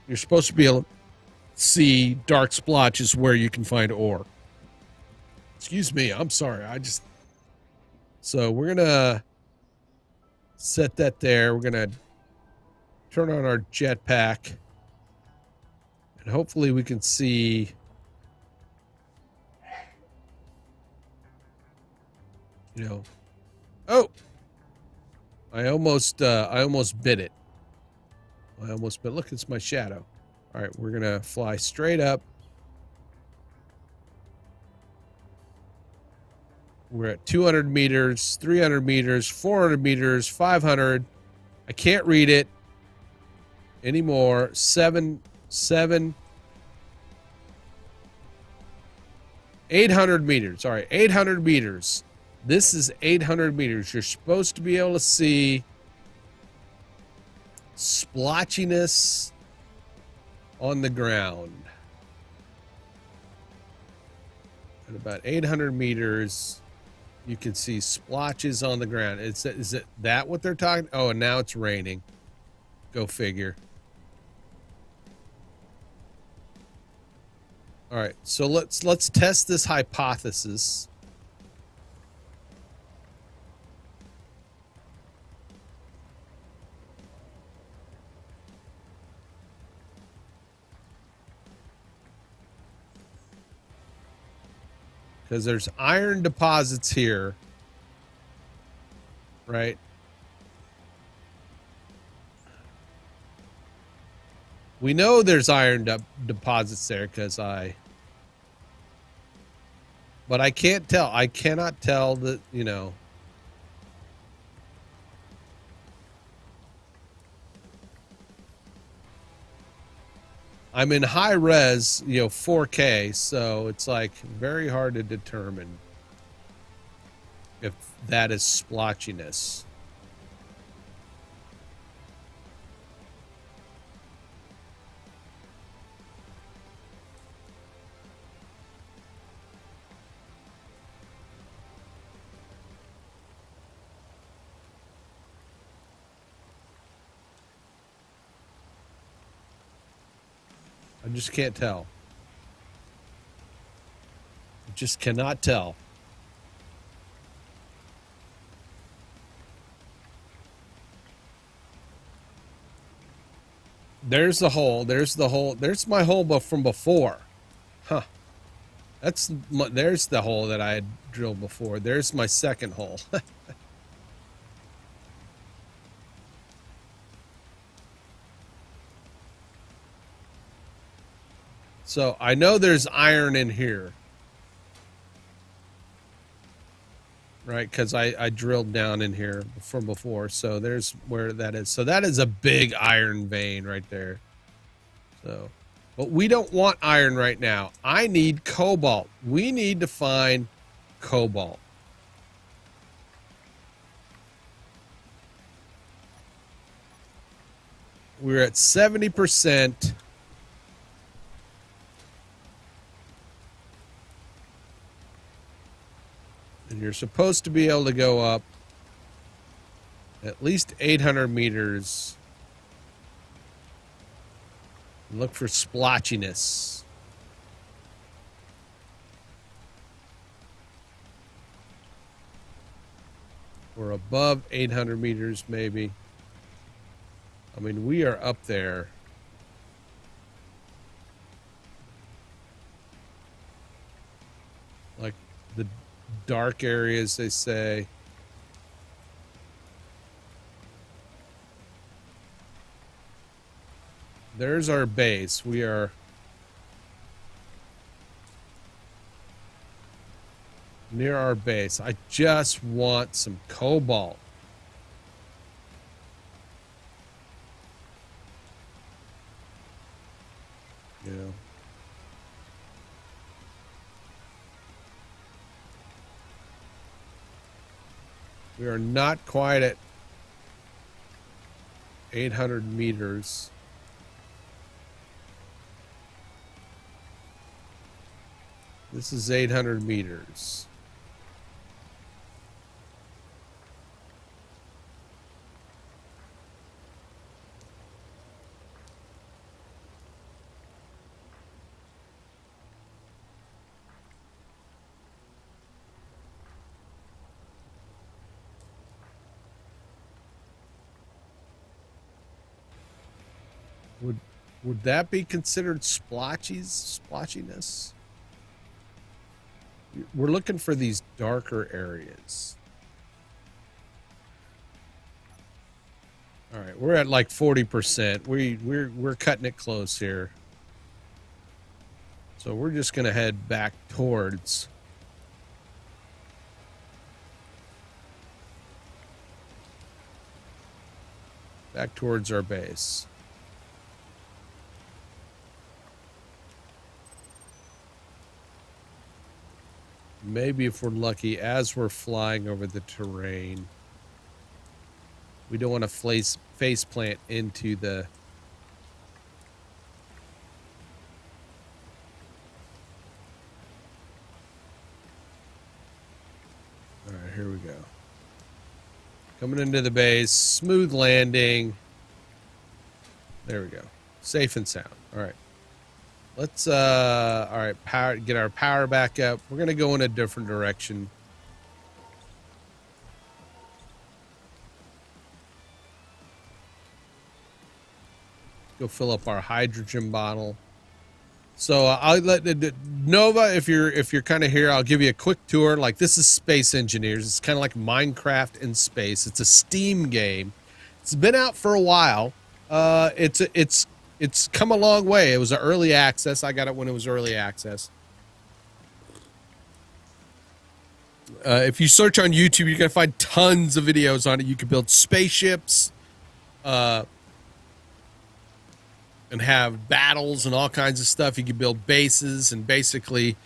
you're supposed to be able to see dark splotches where you can find ore. Excuse me. I'm sorry. So we're going to set that there. We're going to turn on our jetpack and hopefully we can see, you know, oh, I almost bit it. Look, it's my shadow. All right, we're gonna fly straight up. We're at 200 meters, 300 meters, 400 meters, 500. I can't read it anymore. 7, 800 meters. All right, 800 meters. This is 800 meters. You're supposed to be able to see splotchiness on the ground. At about 800 meters, you can see splotches on the ground. Is it that what they're talking? Oh, and now it's raining. Go figure. All right, so let's test this hypothesis. Because there's iron deposits here, right? We know there's iron deposits there because but I can't tell. I cannot tell that, you know. I'm in high res, 4K, so it's like very hard to determine if that is splotchiness. I just can't tell. I just cannot tell. There's the hole. There's the hole. There's my hole from before. Huh. There's the hole that I had drilled before. There's my second hole. So I know there's iron in here. Right, because I drilled down in here from before. So there's where that is. So that is a big iron vein right there. So, but we don't want iron right now. I need cobalt. We need to find cobalt. We're at 70%. And you're supposed to be able to go up at least 800 meters. And look for splotchiness. We're above 800 meters, maybe. I mean, we are up there. Like the dark areas, they say. There's our base. We are near our base. I just want some cobalt. You know. We are not quite at 800 meters. This is 800 meters. Would that be considered splotchiness? We're looking for these darker areas. All right, we're at like 40%. We're cutting it close here. So we're just gonna head back towards our base. Maybe if we're lucky, as we're flying over the terrain, we don't want to face plant into the... All right, here we go. Coming into the base, smooth landing. There we go. Safe and sound. All right. Let's, all right, get our power back up. We're going to go in a different direction. Go fill up our hydrogen bottle. So I'll let Nova, if you're kind of here, I'll give you a quick tour. Like, this is Space Engineers. It's kind of like Minecraft in space. It's a Steam game. It's been out for a while. It's come a long way. It was an early access. I got it when it was early access. If you search on YouTube, you're going to find tons of videos on it. You can build spaceships and have battles and all kinds of stuff. You can build bases, and basically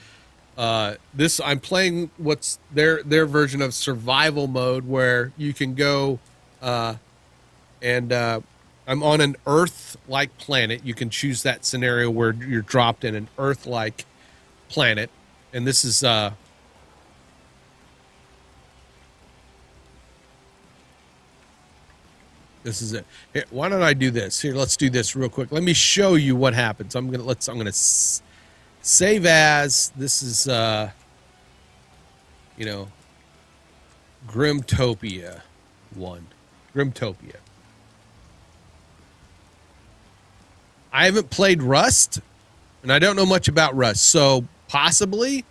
I'm playing what's their version of survival mode, where you can go and I'm on an Earth-like planet. You can choose that scenario where you're dropped in an Earth-like planet. And this is it. Here, why don't I do this? Here, let's do this real quick. Let me show you what happens. I'm gonna save as. This is you know, Grimtopia 1. Grimtopia. I haven't played Rust, and I don't know much about Rust, so possibly.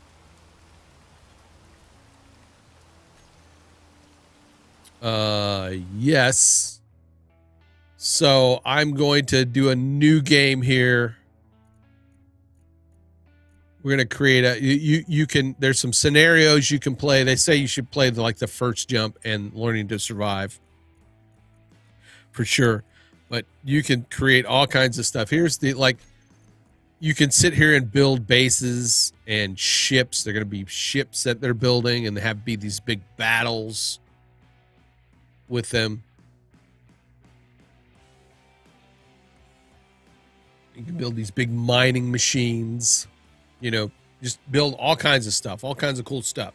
Yes. So I'm going to do a new game here. We're gonna create a you can. There's some scenarios you can play. They say you should play like the first jump and learning to survive for sure. But you can create all kinds of stuff. Here's the like. You can sit here and build bases and ships. They're going to be ships that they're building, and they have be these big battles with them. You can build these big mining machines, you know, just build all kinds of stuff, all kinds of cool stuff.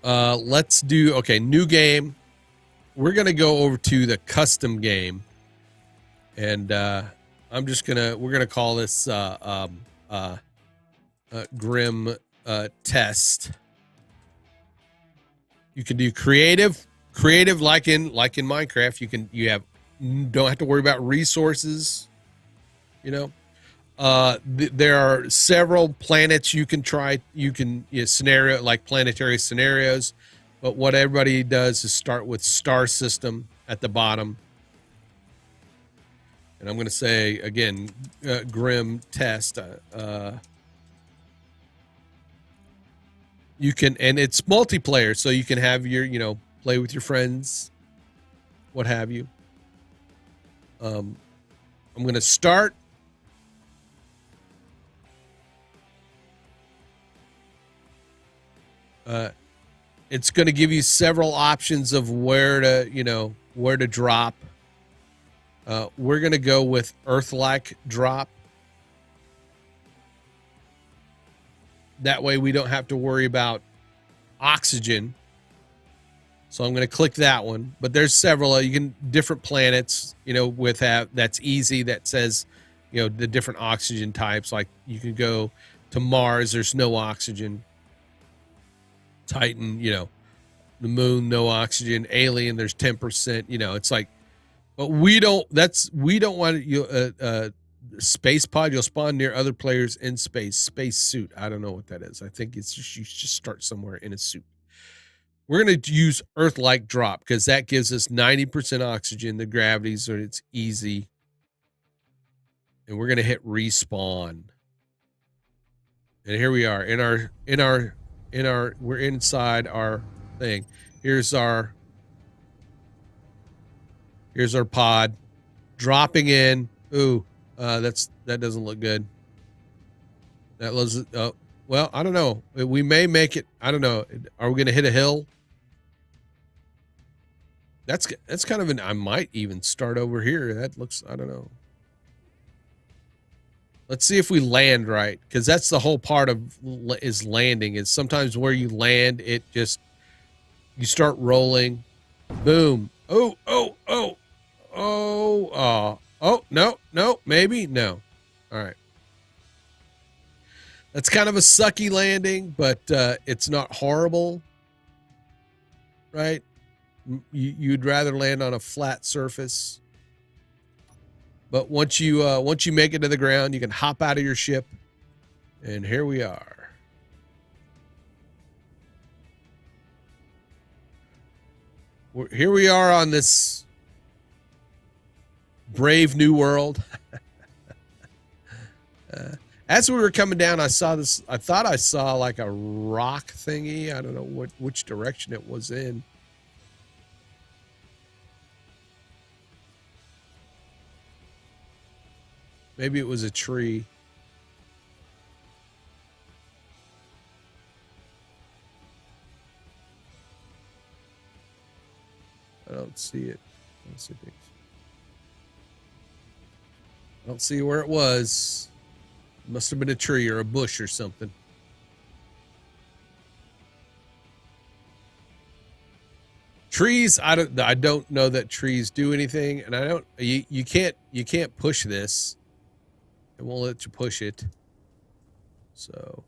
Let's do, okay, new game. We're going to go over to the custom game. And I'm just we're gonna call this Grim test. You can do creative like in Minecraft. Don't have to worry about resources. You know, there are several planets you can try. You can scenario like planetary scenarios, but what everybody does is start with star system at the bottom. And I'm going to say, again, Grim test. You can, and it's multiplayer, so you can have your, play with your friends, what have you. I'm going to start. It's going to give you several options of where to drop. We're going to go with Earth-like drop. That way we don't have to worry about oxygen. So I'm going to click that one. But there's several. Different planets, that's easy. That says, the different oxygen types. Like you can go to Mars. There's no oxygen. Titan, the moon, no oxygen. Alien, there's 10%. It's like, but we don't want you space pod. You'll spawn near other players in space. Space suit. I don't know what that is. I think it's just you just start somewhere in a suit. We're going to use Earth-like drop because that gives us 90% oxygen. The gravity, so it's easy. And we're going to hit respawn. And here we are we're inside our thing. Here's our pod dropping in. Ooh, that doesn't look good. That was, well, I don't know. We may make it. I don't know. Are we going to hit a hill? That's kind of I might even start over here. That looks, I don't know. Let's see if we land right. Cause that's the whole part of is landing is sometimes where you land, you start rolling. Boom. Oh, no, maybe no. All right. That's kind of a sucky landing, but it's not horrible, right? You'd rather land on a flat surface, but once you make it to the ground, you can hop out of your ship, and here we are. Here we are on this brave new world. As we were coming down, I saw this. I thought I saw like a rock thingy. I don't know which direction it was in. Maybe it was a tree. I don't see it. I don't see where it was. It must have been a tree or a bush or something. Trees, I don't know that trees do anything, and you can't push this. It won't let you push it. So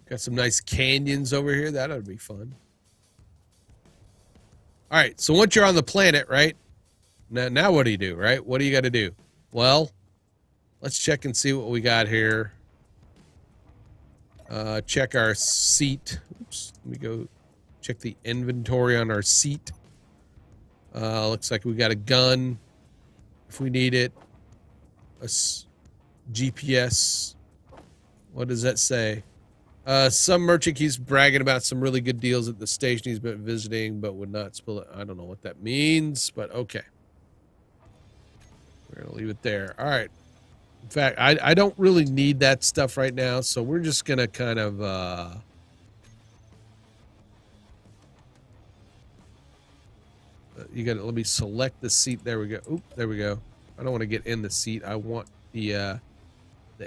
got some nice canyons over here. That ought to be fun. All right, so once you're on the planet, right? Now what do you do, right? What do you got to do? Well, let's check and see what we got here. Check our seat. Oops, let me go check the inventory on our seat. Looks like we got a gun. if we need it. GPS. What does that say? Some merchant keeps bragging about some really good deals at the station he's been visiting, but would not spill it. I don't know what that means, but okay. We're gonna leave it there. All right. In fact, I don't really need that stuff right now, so we're just gonna kind of you gotta let me select the seat. There we go. Oop, there we go. I don't want to get in the seat. I want the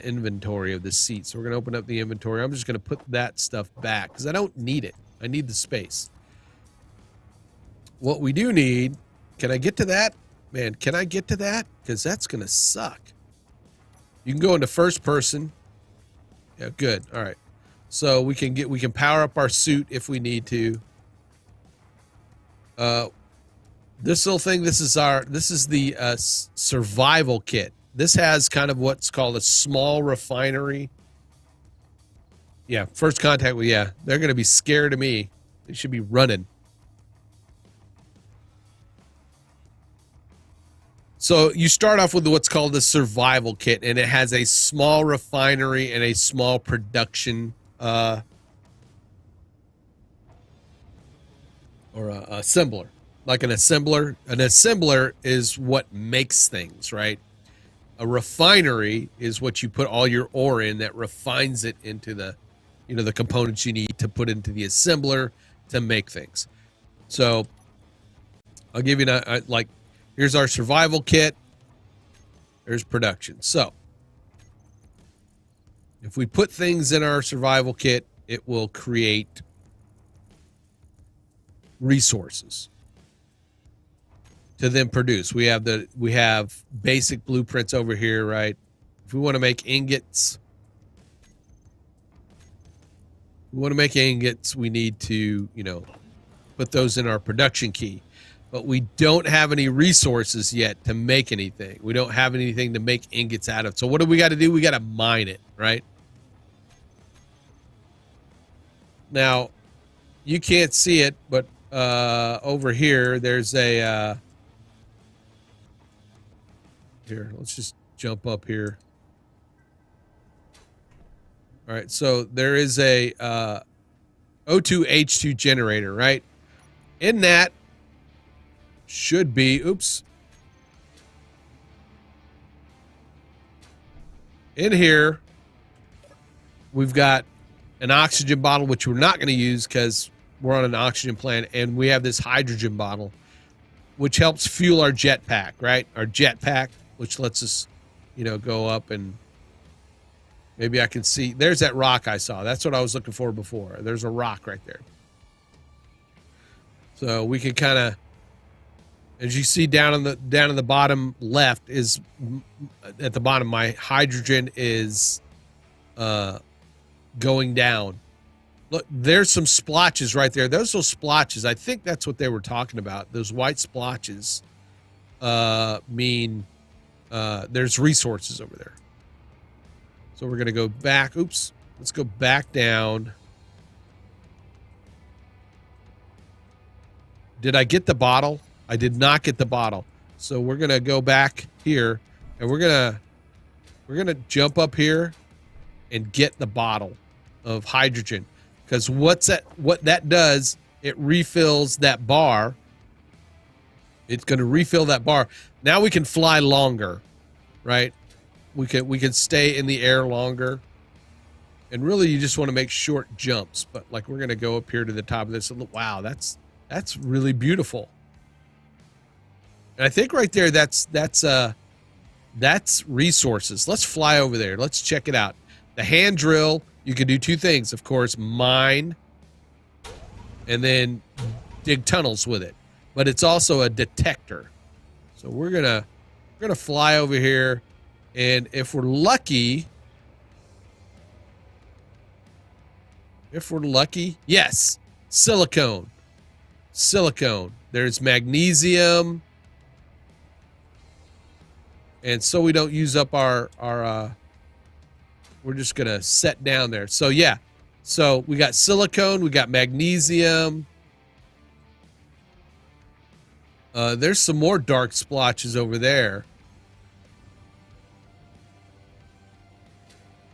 inventory of the seat. So we're gonna open up the inventory. I'm just gonna put that stuff back because I don't need it. I need the space. What we do need, can I get to that? Man, can I get to that? Because that's gonna suck. You can go into first person. Yeah, good. All right. So we can power up our suit if we need to. This little thing, this is the survival kit. This has kind of what's called a small refinery. Yeah, first contact with, yeah, they're going to be scared of me. They should be running. So you start off with what's called the survival kit, and it has a small refinery and a small production or a assembler. Like an assembler. An assembler is what makes things, right? A refinery is what you put all your ore in that refines it into the, the components you need to put into the assembler to make things. So I'll give you here's our survival kit. There's production. So if we put things in our survival kit, it will create resources to then produce. We have basic blueprints over here, right? If we want to make ingots, we need to, put those in our production key. But we don't have any resources yet to make anything. We don't have anything to make ingots out of. So what do we got to do? We got to mine it, right? Now, you can't see it, but over here, there's a... Here, let's just jump up here. All right, so there is a O2H2 generator, right? In that should be, oops. In here, we've got an oxygen bottle, which we're not going to use because we're on an oxygen plant, and we have this hydrogen bottle, which helps fuel our jetpack, right? Our jetpack, which lets us, go up, and maybe I can see. There's that rock I saw. That's what I was looking for before. There's a rock right there. So we can kind of, as you see down in the bottom left is, at the bottom, my hydrogen is going down. Look, there's some splotches right there. Those splotches, I think that's what they were talking about. Those white splotches mean there's resources over there. So we're going to go back. Oops. Let's go back down. Did I get the bottle? I did not get the bottle. So we're going to go back here, and we're going to jump up here and get the bottle of hydrogen. Because what that does, it refills that bar. It's going to refill that bar. Now we can fly longer, right? We can stay in the air longer. And really, you just want to make short jumps. But like, we're going to go up here to the top of this. And look, wow, that's really beautiful. And I think right there, that's resources. Let's fly over there. Let's check it out. The hand drill, you can do two things, of course, mine and then dig tunnels with it. But it's also a detector. So we're gonna fly over here, and if we're lucky, yes, silicone. There's magnesium. And so we don't use up our we're just going to set down there. So yeah. So we got silicone, we got magnesium. There's some more dark splotches over there.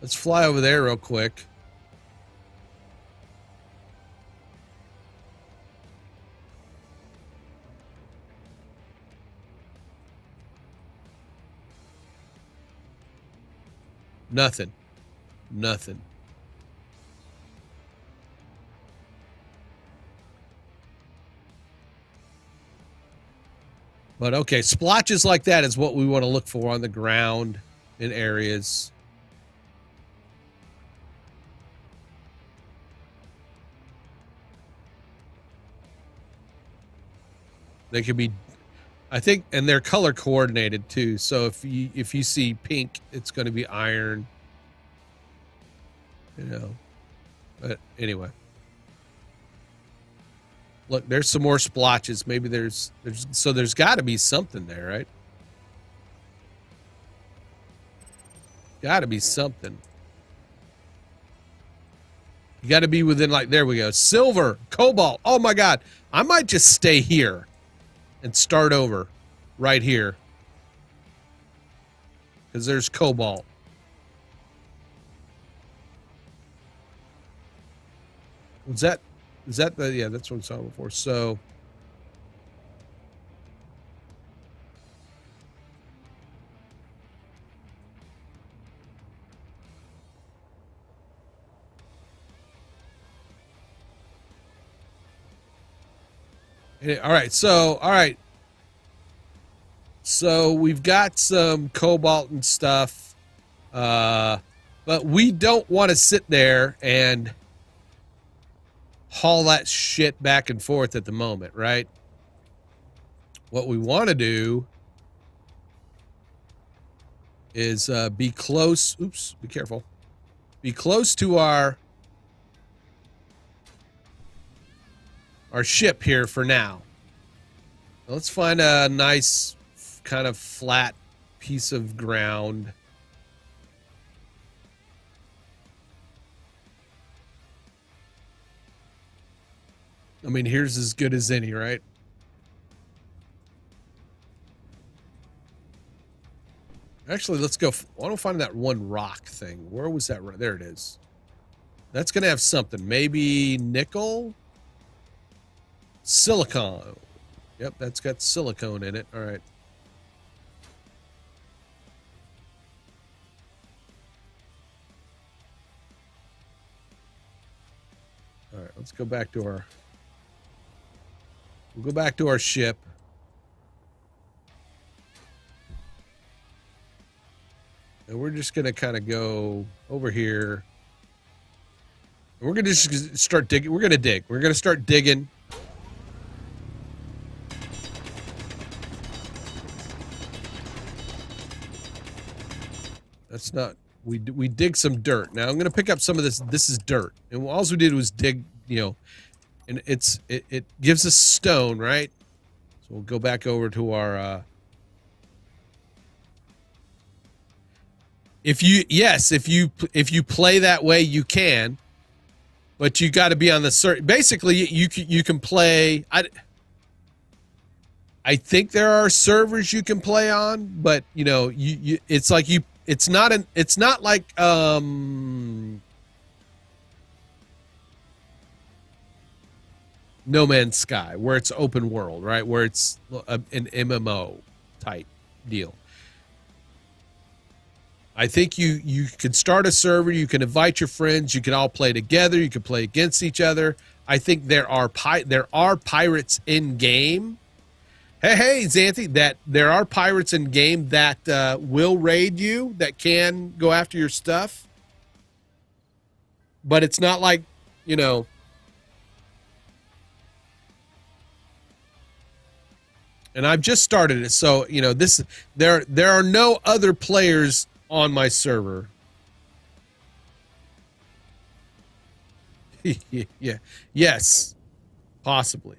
Let's fly over there real quick. Nothing. Nothing. But okay, splotches like that is what we want to look for on the ground in areas. They could be, I think, and they're color coordinated too. So if you see pink, it's going to be iron. You know. But anyway. Look, there's some more splotches. Maybe there's got to be something there, right? Got to be something. You got to be within, like, there we go. Silver, cobalt. Oh my God. I might just stay here and start over right here. Because there's cobalt. Is that the, yeah, that's what I saw before. So all right, so we've got some cobalt and stuff, but we don't want to sit there and haul that shit back and forth at the moment, right? What we want to do is be close. Oops, be careful. Be close to our ship here for now. Let's find a nice kind of flat piece of ground. I mean, here's as good as any, right? Actually, let's go. I want to find that one rock thing. Where was that? There it is. That's going to have something. Maybe nickel? Silicon. Yep, that's got silicone in it. All right. All right, let's go back to our... We'll go back to our ship. And we're just going to kind of go over here. And we're going to just start digging. We're going to dig. We're going to start digging. That's not... We dig some dirt. Now I'm going to pick up some of this. This is dirt. And all we did was dig, you know, and it gives us stone, right? So we'll go back over to our if you play that way, you can, but you got to be on the certain. Basically, you can play. I think there are servers you can play on, but you know, it's like you. It's not like No Man's Sky, where it's open world, right? Where it's an MMO type deal. I think you can start a server, you can invite your friends, you can all play together, you can play against each other. I think there are pirates in game. Hey, Xanthi, that there are pirates in game that will raid you, that can go after your stuff. But it's not like, you know, and I've just started it, so you know this. There are no other players on my server. Yeah. Yes. Possibly.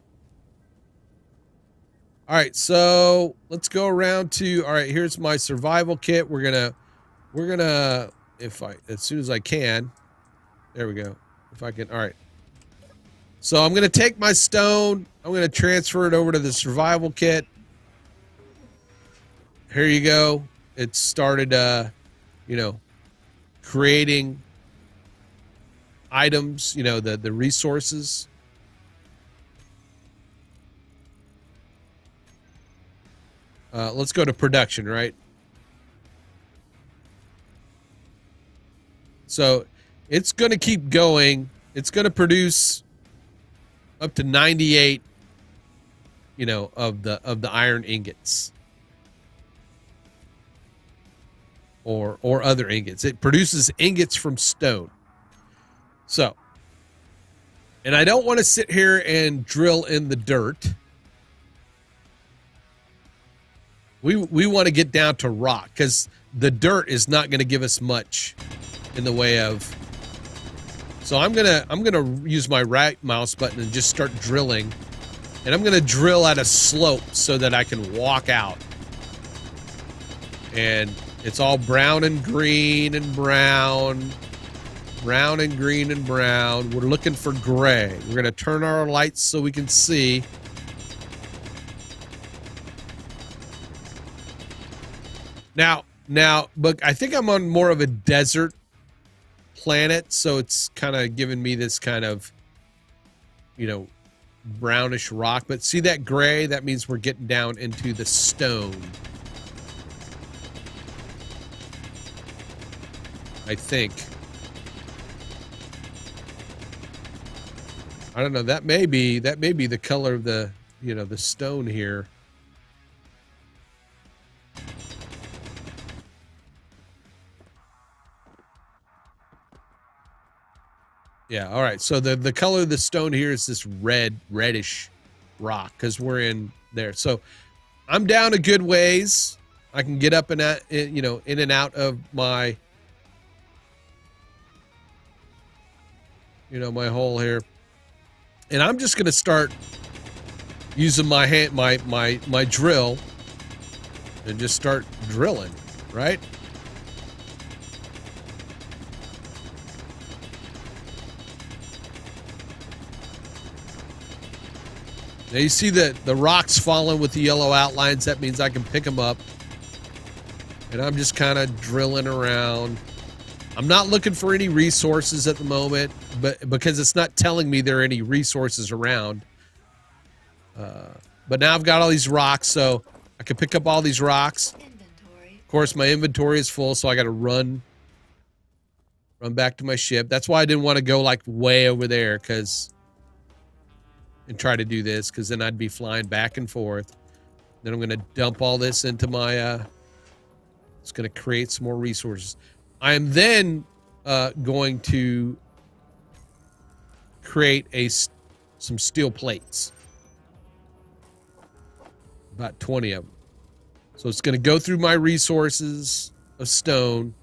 All right, so let's go around to, all right, here's my survival kit. We're gonna as soon as I can. There we go. If I can, all right. So I'm gonna take my stone, I'm gonna transfer it over to the survival kit. Here you go. It started you know, creating items, you know, the resources. Let's go to production, right? So it's going to keep going. It's going to produce up to 98, you know, of the iron ingots or other ingots. It produces ingots from stone. So, and I don't want to sit here and drill in the dirt. We want to get down to rock because the dirt is not going to give us much in the way of. So I'm gonna use my right mouse button and just start drilling, and I'm gonna drill at a slope so that I can walk out. And it's all brown and green and brown, brown and green and brown. We're looking for gray. We're gonna turn our lights so we can see. Now, but I think I'm on more of a desert planet, so it's kind of giving me this kind of, you know, brownish rock. But see that gray? That means we're getting down into the stone. I think. I don't know. That may be the color of the, you know, the stone here. Yeah, all right. So the color of the stone here is this reddish rock because we're in there. So I'm down a good ways. I can get up and out, you know, in and out of my, you know, my hole here. And I'm just going to start using my hand, my drill, and just start drilling, right? Now you see the rocks falling with the yellow outlines. That means I can pick them up. And I'm just kind of drilling around. I'm not looking for any resources at the moment, but because it's not telling me there are any resources around. But now I've got all these rocks, so I can pick up all these rocks. Inventory. Of course, my inventory is full, so I got to run back to my ship. That's why I didn't want to go like way over there, and try to do this, because then I'd be flying back and forth. Then I'm going to dump all this into my, it's going to create some more resources. I am then going to create some steel plates. About 20 of them. So it's going to go through my resources of stone.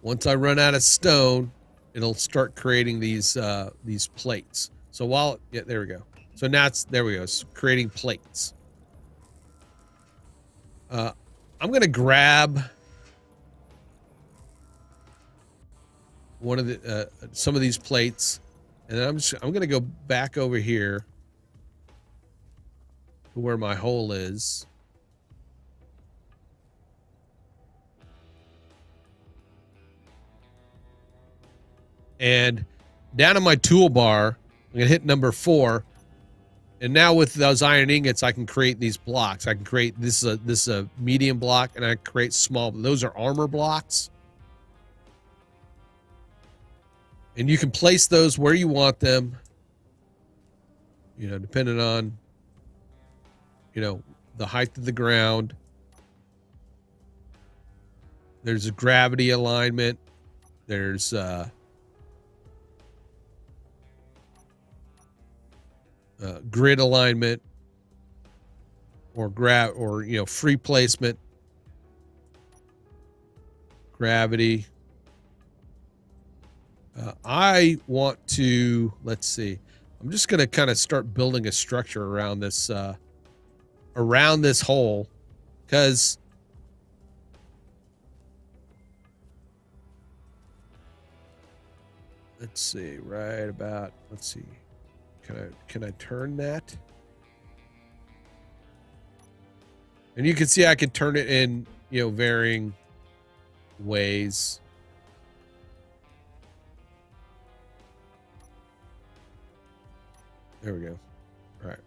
Once I run out of stone, it'll start creating these plates. So yeah, there we go. So now there we go. It's creating plates. I'm going to grab one of the some of these plates, and then I'm going to go back over here to where my hole is. And down in my toolbar, I'm going to hit number 4. And now with those iron ingots, I can create these blocks. I can create this is a medium block, and I create small. Those are armor blocks. And you can place those where you want them, you know, depending on, you know, the height of the ground. There's a gravity alignment. There's grid alignment, or you know, free placement, gravity. I want to, let's see, I'm just going to kind of start building a structure around this hole, because let's see, right about, let's see, can I turn that? And you can see I can turn it in, varying ways. There we go. All right.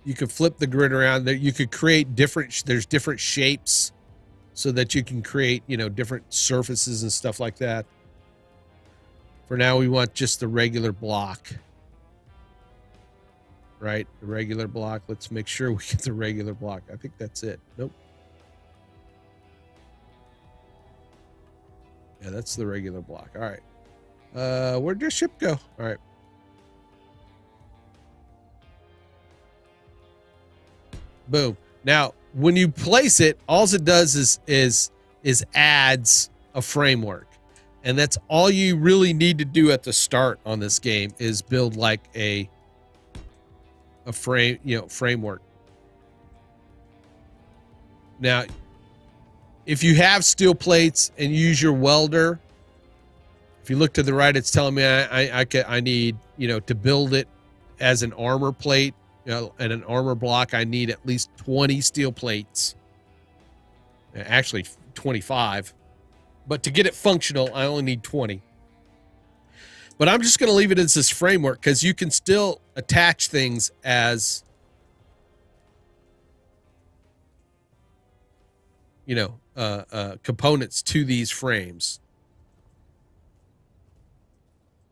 You could flip the grid around there. You could create there's different shapes so that you can create, different surfaces and stuff like that. For now, we want just the regular block. Right? The regular block. Let's make sure we get the regular block. I think that's it. Nope. Yeah, that's the regular block. All right. Where'd your ship go? All right. Boom. Now, when you place it, all it does is adds a framework. And that's all you really need to do at the start on this game is build like a framework. Now, if you have steel plates and use your welder, if you look to the right, it's telling me I need, to build it as an armor plate, and an armor block, I need at least 20 steel plates. Actually, 25. But to get it functional, I only need 20. But I'm just going to leave it as this framework because you can still attach things as, components to these frames.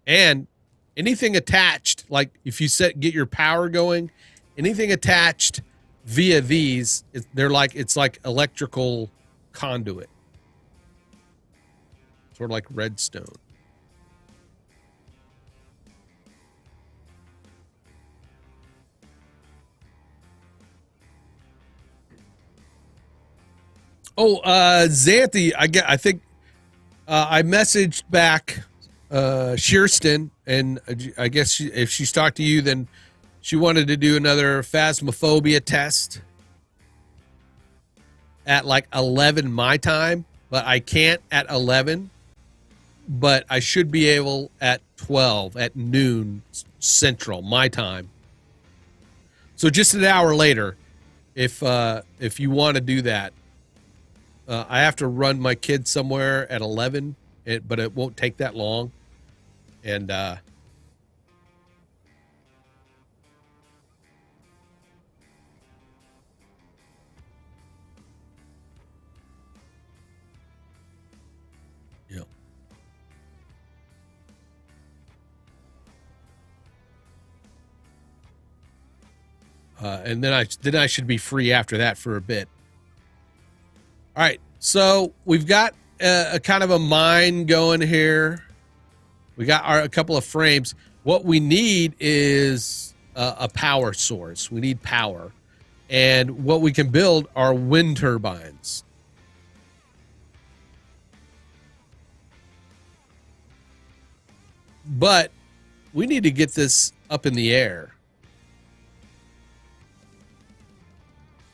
And anything attached, like if you get your power going, anything attached via these, it's like electrical conduit. Sort of like redstone. Oh, Xanthi, I think I messaged back Shearston, and I guess if she's talked to you, then she wanted to do another phasmophobia test at like 11 my time, but I can't at 11. But I should be able at 12 at noon Central my time. So just an hour later, if you want to do that, I have to run my kid somewhere at 11, but it won't take that long. And yeah. And then I should be free after that for a bit. All right, so we've got a kind of a mine going here. We got a couple of frames. What we need is a power source. We need power. And what we can build are wind turbines. But we need to get this up in the air.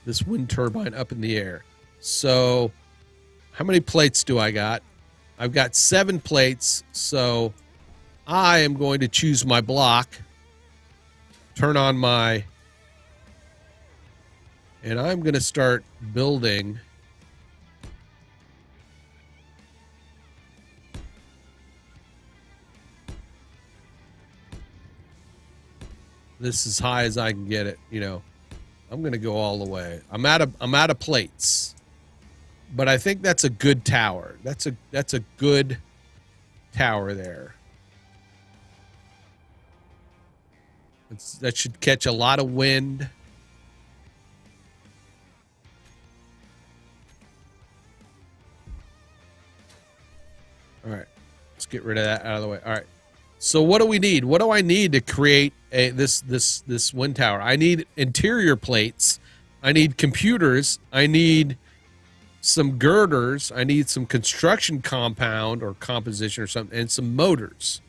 This wind turbine up in the air. So how many plates do I got? I've got 7 plates. So I am going to choose my block, turn on my, and I'm going to start building. This as high as I can get it, I'm going to go all the way. I'm out of plates. But I think that's a good tower. That's a good tower there. That should catch a lot of wind. All right. Let's get rid of that out of the way. All right. So what do we need? What do I need to create this wind tower? I need interior plates. I need computers. I need some girders. I need some construction compound or composition or something, and some motors.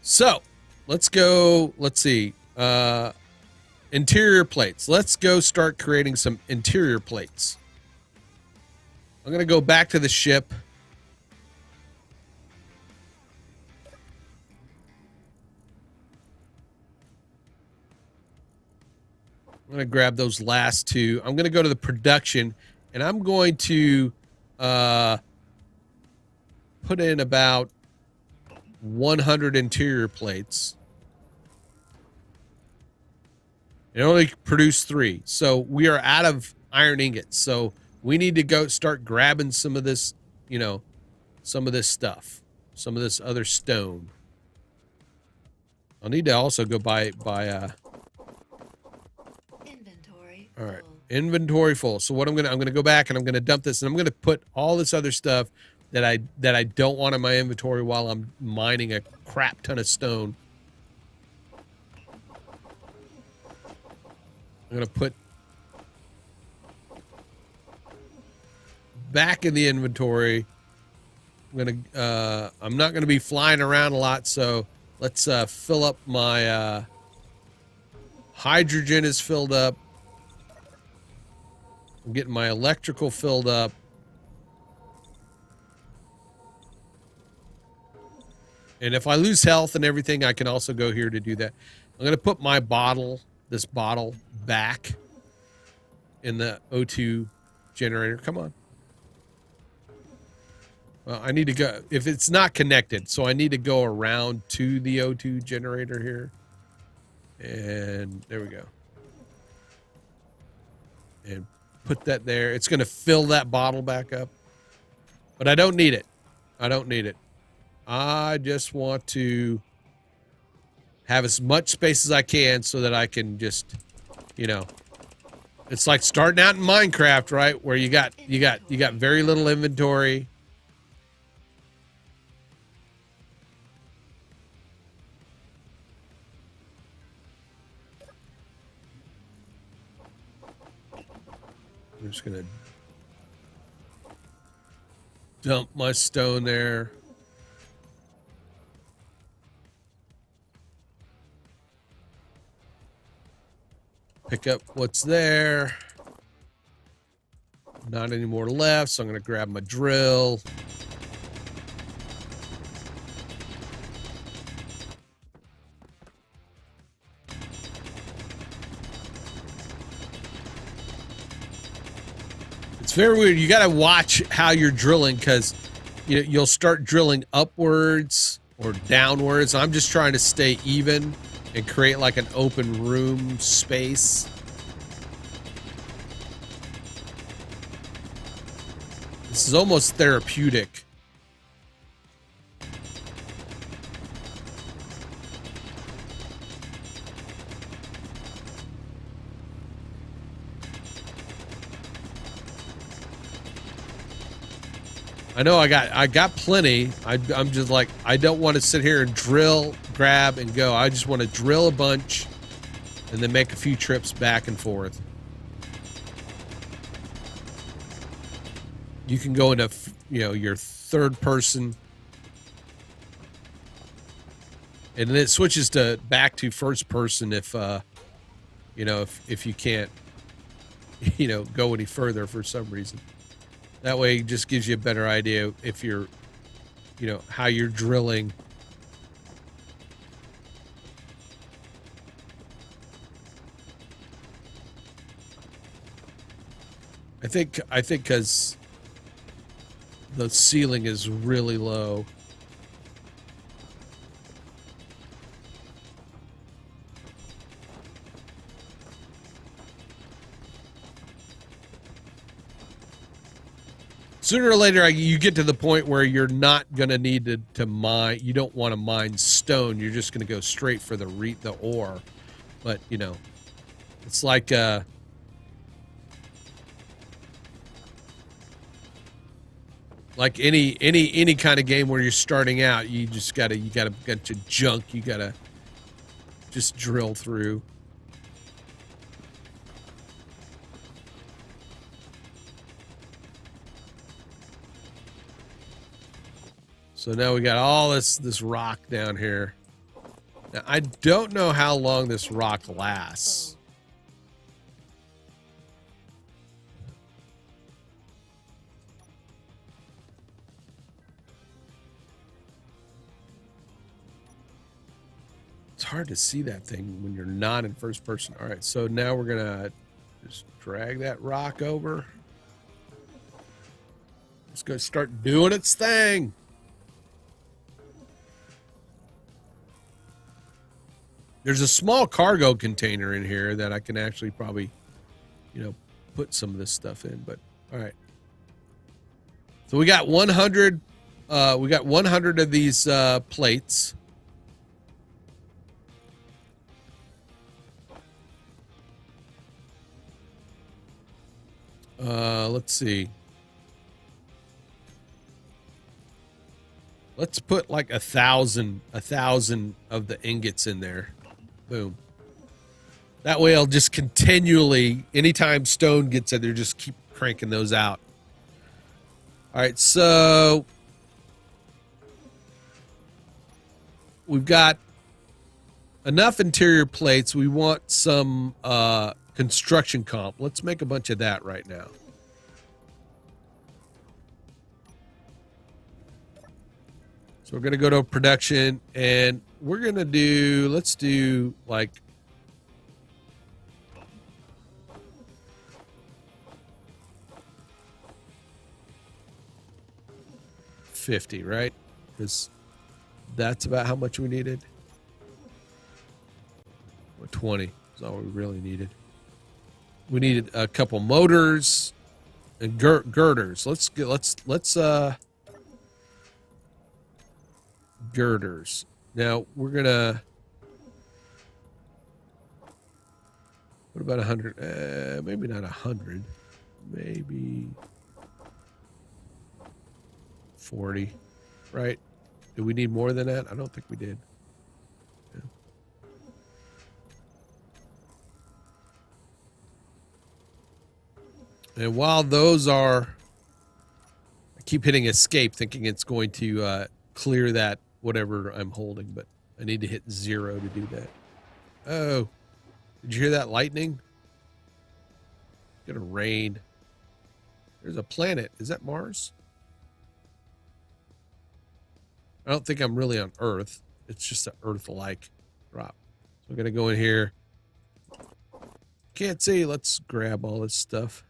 So let's go. Let's see. Interior plates. Let's go start creating some interior plates. I'm going to go back to the ship. I'm going to grab those last two. I'm going to go to the production, and I'm going to put in about 100 interior plates. It only produced 3. So we are out of iron ingots. So we need to go start grabbing some of this, you know, some of this stuff, some of this other stone. I'll need to also go buy Inventory all right, full. inventory full. So what I'm gonna go back and I'm gonna dump this, and I'm gonna put all this other stuff that I don't want in my inventory while I'm mining a crap ton of stone. I'm gonna put back in the inventory. I'm not gonna be flying around a lot, so let's fill up my hydrogen is filled up. I'm getting my electrical filled up. And if I lose health and everything, I can also go here to do that. I'm going to put my bottle, this bottle, back in the O2 generator. Come on. Well, I need to go, if it's not connected, so I need to go around to the O2 generator here. And there we go. And put that there. It's going to fill that bottle back up. But I don't need it. I don't need it. I just want to have as much space as I can so that I can just, you know, it's like starting out in Minecraft, right? Where you got very little inventory. I'm just gonna dump my stone there. Pick up what's there. Not any more left, so I'm gonna grab my drill. It's very weird. You got to watch how you're drilling because you'll start drilling upwards or downwards. I'm just trying to stay even and create like an open room space. This is almost therapeutic. I know I got plenty. I'm just like, I don't want to sit here and drill, grab, and go. I just want to drill a bunch and then make a few trips back and forth. You can go into, your third person. And then it switches to back to first person if if you can't, go any further for some reason. That way it just gives you a better idea if you're, how you're drilling. I think because the ceiling is really low. Sooner or later, you get to the point where you're not going to need to mine. You don't want to mine stone. You're just going to go straight for the ore. But, it's like any kind of game where you're starting out, you got a bunch of junk you got to just drill through. So now we got all this rock down here. Now, I don't know how long this rock lasts. It's hard to see that thing when you're not in first person. All right, so now we're gonna just drag that rock over. It's gonna start doing its thing. There's a small cargo container in here that I can actually probably, put some of this stuff in. But all right. So we got 100. We got 100 of these plates. Let's see. Let's put like 1,000 of the ingots in there. Boom. That way I'll just continually, anytime stone gets in there, just keep cranking those out. All right, so we've got enough interior plates. We want some construction comp. Let's make a bunch of that right now. So we're going to go to production, and we're going to do, let's do like 50, right? Because that's about how much we needed. Or 20 is all we really needed. We needed a couple motors and girders. Let's girders. Now we're gonna, what about 100? Maybe not 100. Maybe 40, right? Do we need more than that? I don't think we did. Yeah. And while those are, I keep hitting escape thinking it's going to clear that whatever I'm holding, but I need to hit 0 to do that. Oh, did you hear that lightning? It's gonna rain. There's a planet. Is that Mars? I don't think I'm really on Earth. It's just an Earth-like drop. So I'm going to go in here. Can't see. Let's grab all this stuff.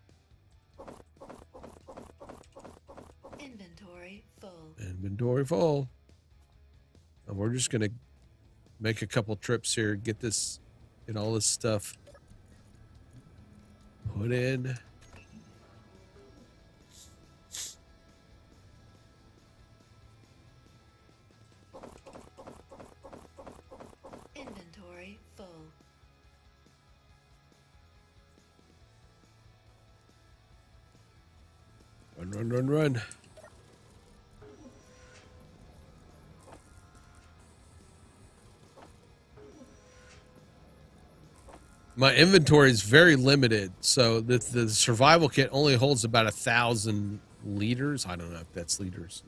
Inventory full. Inventory full. And we're just going to make a couple trips here, get all this stuff put in. Inventory full. Run, run, run, run. My inventory is very limited, so the survival kit only holds about 1,000 liters. I don't know if that's liters.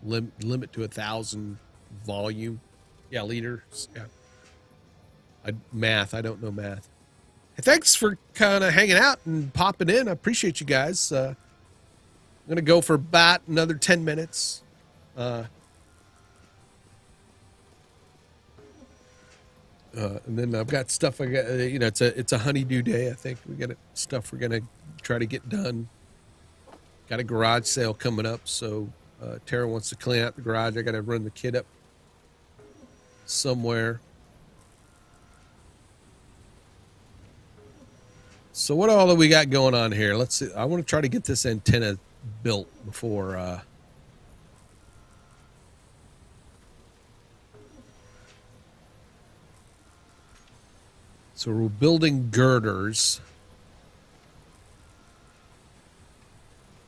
Limit to 1,000 volume. Yeah, liters. Yeah. Math. I don't know math. Hey, thanks for kind of hanging out and popping in. I appreciate you guys. I'm gonna go for about another 10 minutes. And then I've got stuff I got, it's a honeydew day. I think we got stuff we're going to try to get done. Got a garage sale coming up. So, Tara wants to clean out the garage. I got to run the kid up somewhere. So what all do we got going on here? Let's see. I want to try to get this antenna built before, so we're building girders.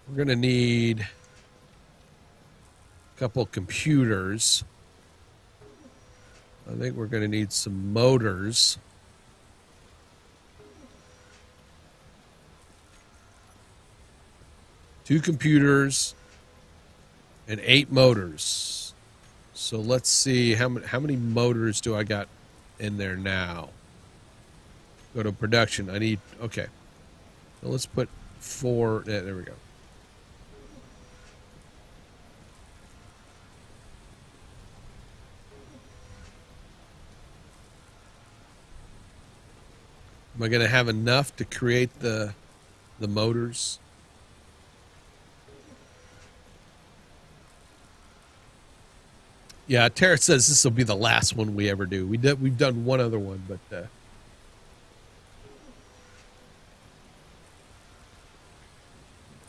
We're going to need a couple computers. I think we're going to need some motors. Two computers and 8 motors. So let's see how many motors do I got in there now? Go to production. I need, okay. So let's put 4. Yeah, there we go. Am I going to have enough to create the motors? Yeah, Tara says this will be the last one we ever do. We've done one other one, but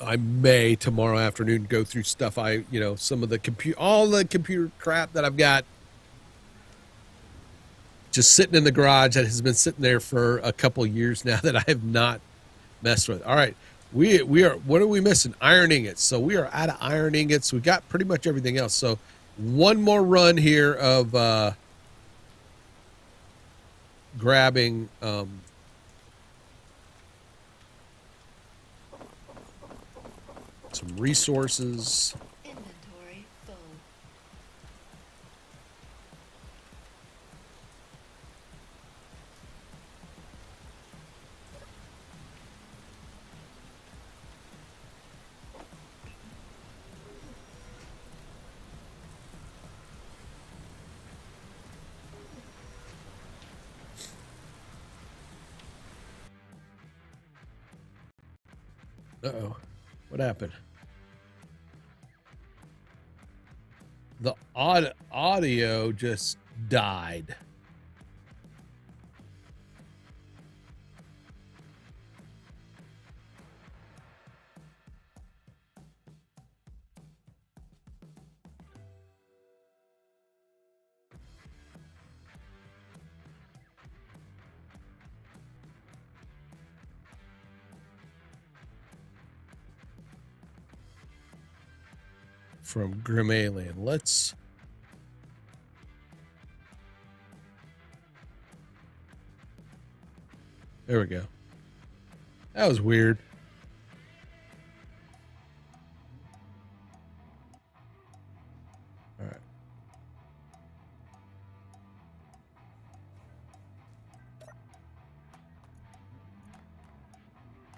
I may tomorrow afternoon go through stuff some of the all the computer crap that I've got just sitting in the garage that has been sitting there for a couple years now that I have not messed with. All right. We are, what are we missing? Iron ingots. So we are out of iron ingots. We got pretty much everything else. So one more run here of grabbing some resources. Inventory full. Uh-oh. What happened? The audio just died. From Grim Alien. Let's there we go. That was weird. All right.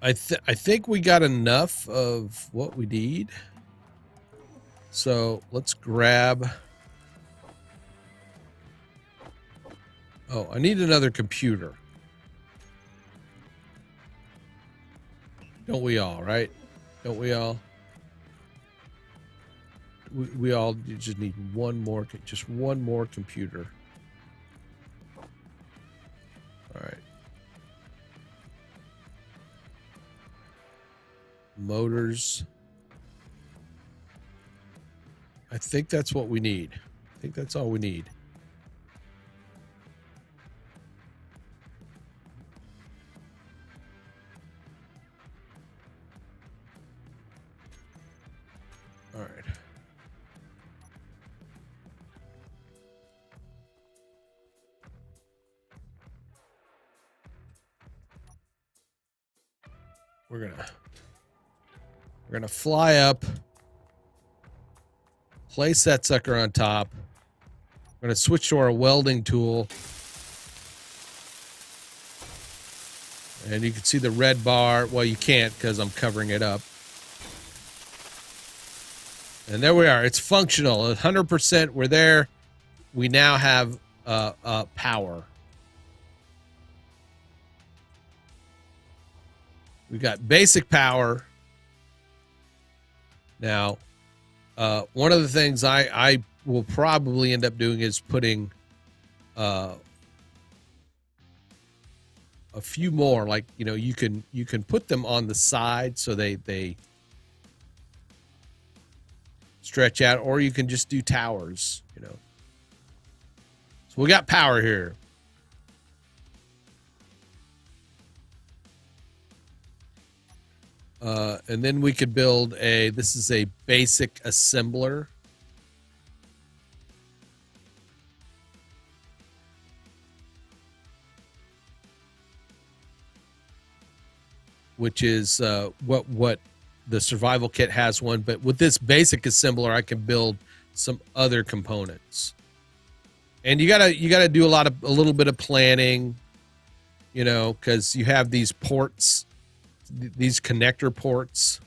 I think we got enough of what we need. So let's grab. Oh, I need another computer. Don't we all, right? Don't we all? We all just need just one more computer. All right. Motors. I think that's what we need. I think that's all we need. All right. We're gonna fly up. Place that sucker on top. I'm going to switch to our welding tool. And you can see the red bar. Well, you can't because I'm covering it up. And there we are. It's functional. 100%. We're there. We now have power. We've got basic power. Now, one of the things I will probably end up doing is putting a few more, like, you can put them on the side so they stretch out, or you can just do towers, So we got power here. And then we could build this is a basic assembler. Which is what the survival kit has one, but with this basic assembler, I can build some other components. And you gotta do a little bit of planning, because you have these ports. These connector ports.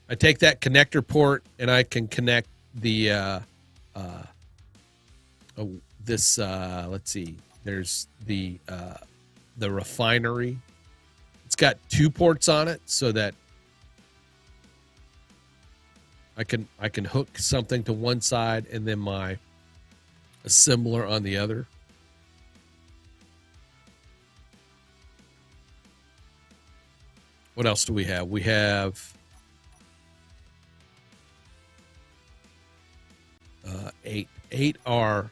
I take that connector port and I can connect the let's see, There's the refinery. It's got 2 ports on it so that I can hook something to one side and then my assembler on the other. What else do we have? We have 8. 8 are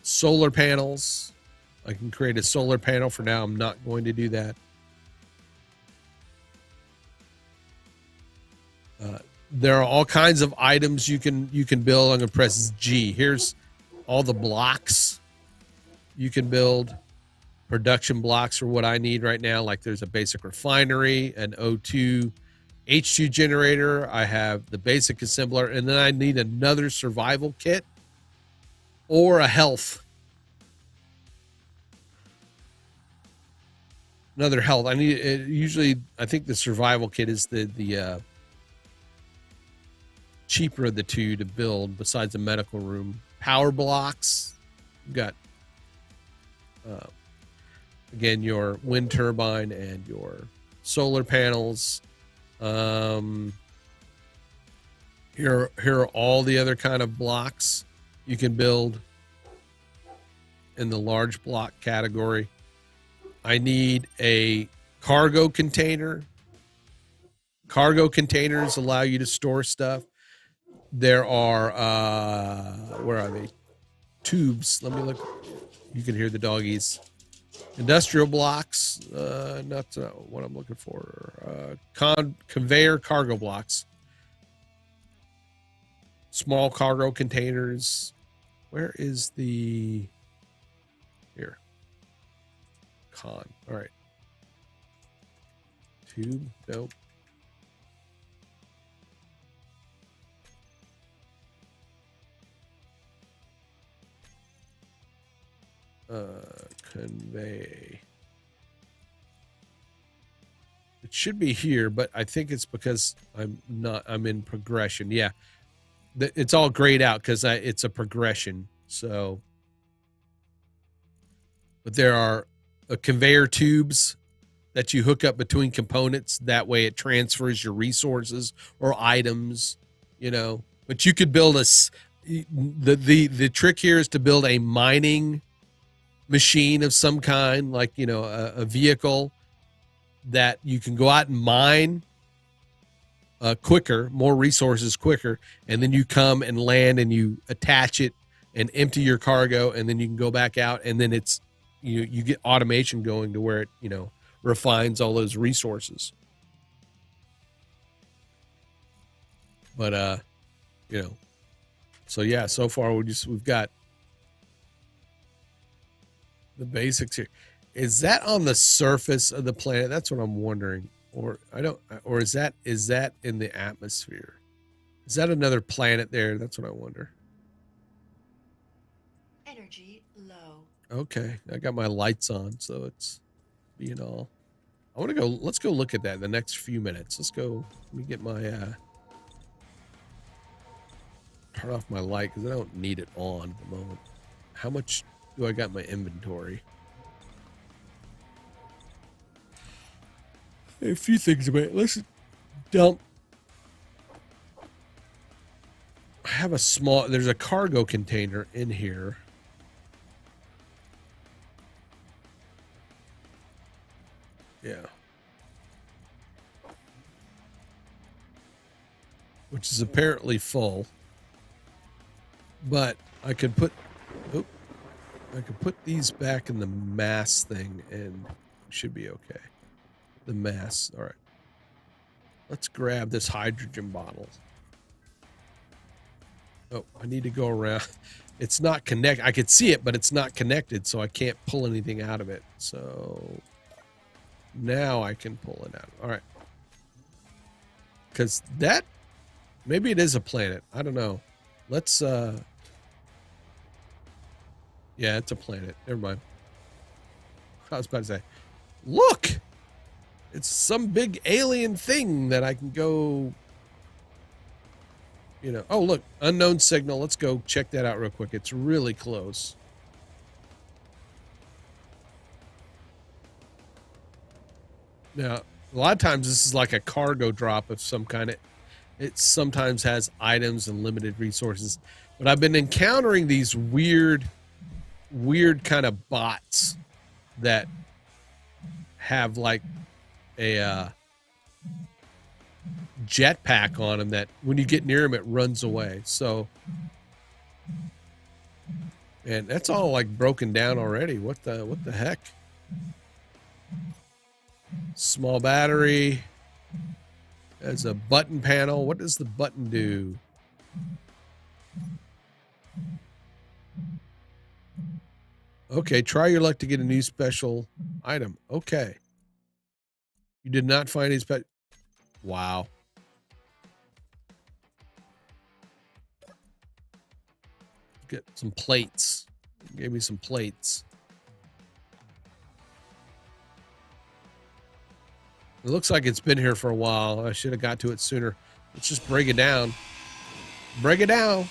solar panels. I can create a solar panel. For now, I'm not going to do that. There are all kinds of items you can build. I'm going to press G. Here's all the blocks you can build. Production blocks are what I need right now. Like there's a basic refinery, an O2 H2 generator. I have the basic assembler, and then I need another survival kit or a health. Another health. I need usually. I think the survival kit is the cheaper of the two to build. Besides the medical room, power blocks. You've got again your wind turbine and your solar panels. Here are all the other kind of blocks you can build in the large block category. I need a cargo container. Cargo containers allow you to store stuff. There are, where are they? Tubes. Let me look. You can hear the doggies. Industrial blocks. Not what I'm looking for. Conveyor cargo blocks. Small cargo containers. Where is the... Here. All right. Tube. Nope. Convey. It should be here, but I think it's because I'm in progression. Yeah. It's all grayed out because it's a progression. So, but there are conveyor tubes that you hook up between components. That way it transfers your resources or items, but you could build the trick here is to build a mining machine of some kind, like, a vehicle that you can go out and mine quicker, more resources quicker, and then you come and land and you attach it and empty your cargo, and then you can go back out, and then it's you get automation going to where it refines all those resources. But so yeah, so far we've got the basics here. Is that on the surface of the planet? That's what I'm wondering. Or is that in the atmosphere? Is that another planet there? That's what I wonder. Energy low. Okay, I got my lights on, so it's being all. I want to go. Let's go look at that in the next few minutes. Let's go. Let me get my turn off my light because I don't need it on at the moment. How much do I got in my inventory? A few things about it. Let's dump. I have there's a cargo container in here. Yeah. Which is apparently full. But I could put these back in the mass thing and it should be okay. The mass. All right. Let's grab this hydrogen bottle. Oh, I need to go around. It's not connected. I could see it, but it's not connected, so I can't pull anything out of it. So now I can pull it out. All right. Because maybe it is a planet. I don't know. Let's, yeah, it's a planet. Never mind. I was about to say, look! It's some big alien thing that I can go, Oh, look, unknown signal. Let's go check that out real quick. It's really close. Now, a lot of times this is like a cargo drop of some kind. It sometimes has items and limited resources, but I've been encountering these weird kind of bots that have like a jetpack on them that when you get near them, it runs away. So, and that's all like broken down already. What the heck? Small battery. There's a button panel. What does the button do? Okay, try your luck to get a new special item. Okay. You did not find any special. Wow. Get some plates. Gave me some plates. It looks like it's been here for a while. I should have got to it sooner. Let's just break it down. Break it down.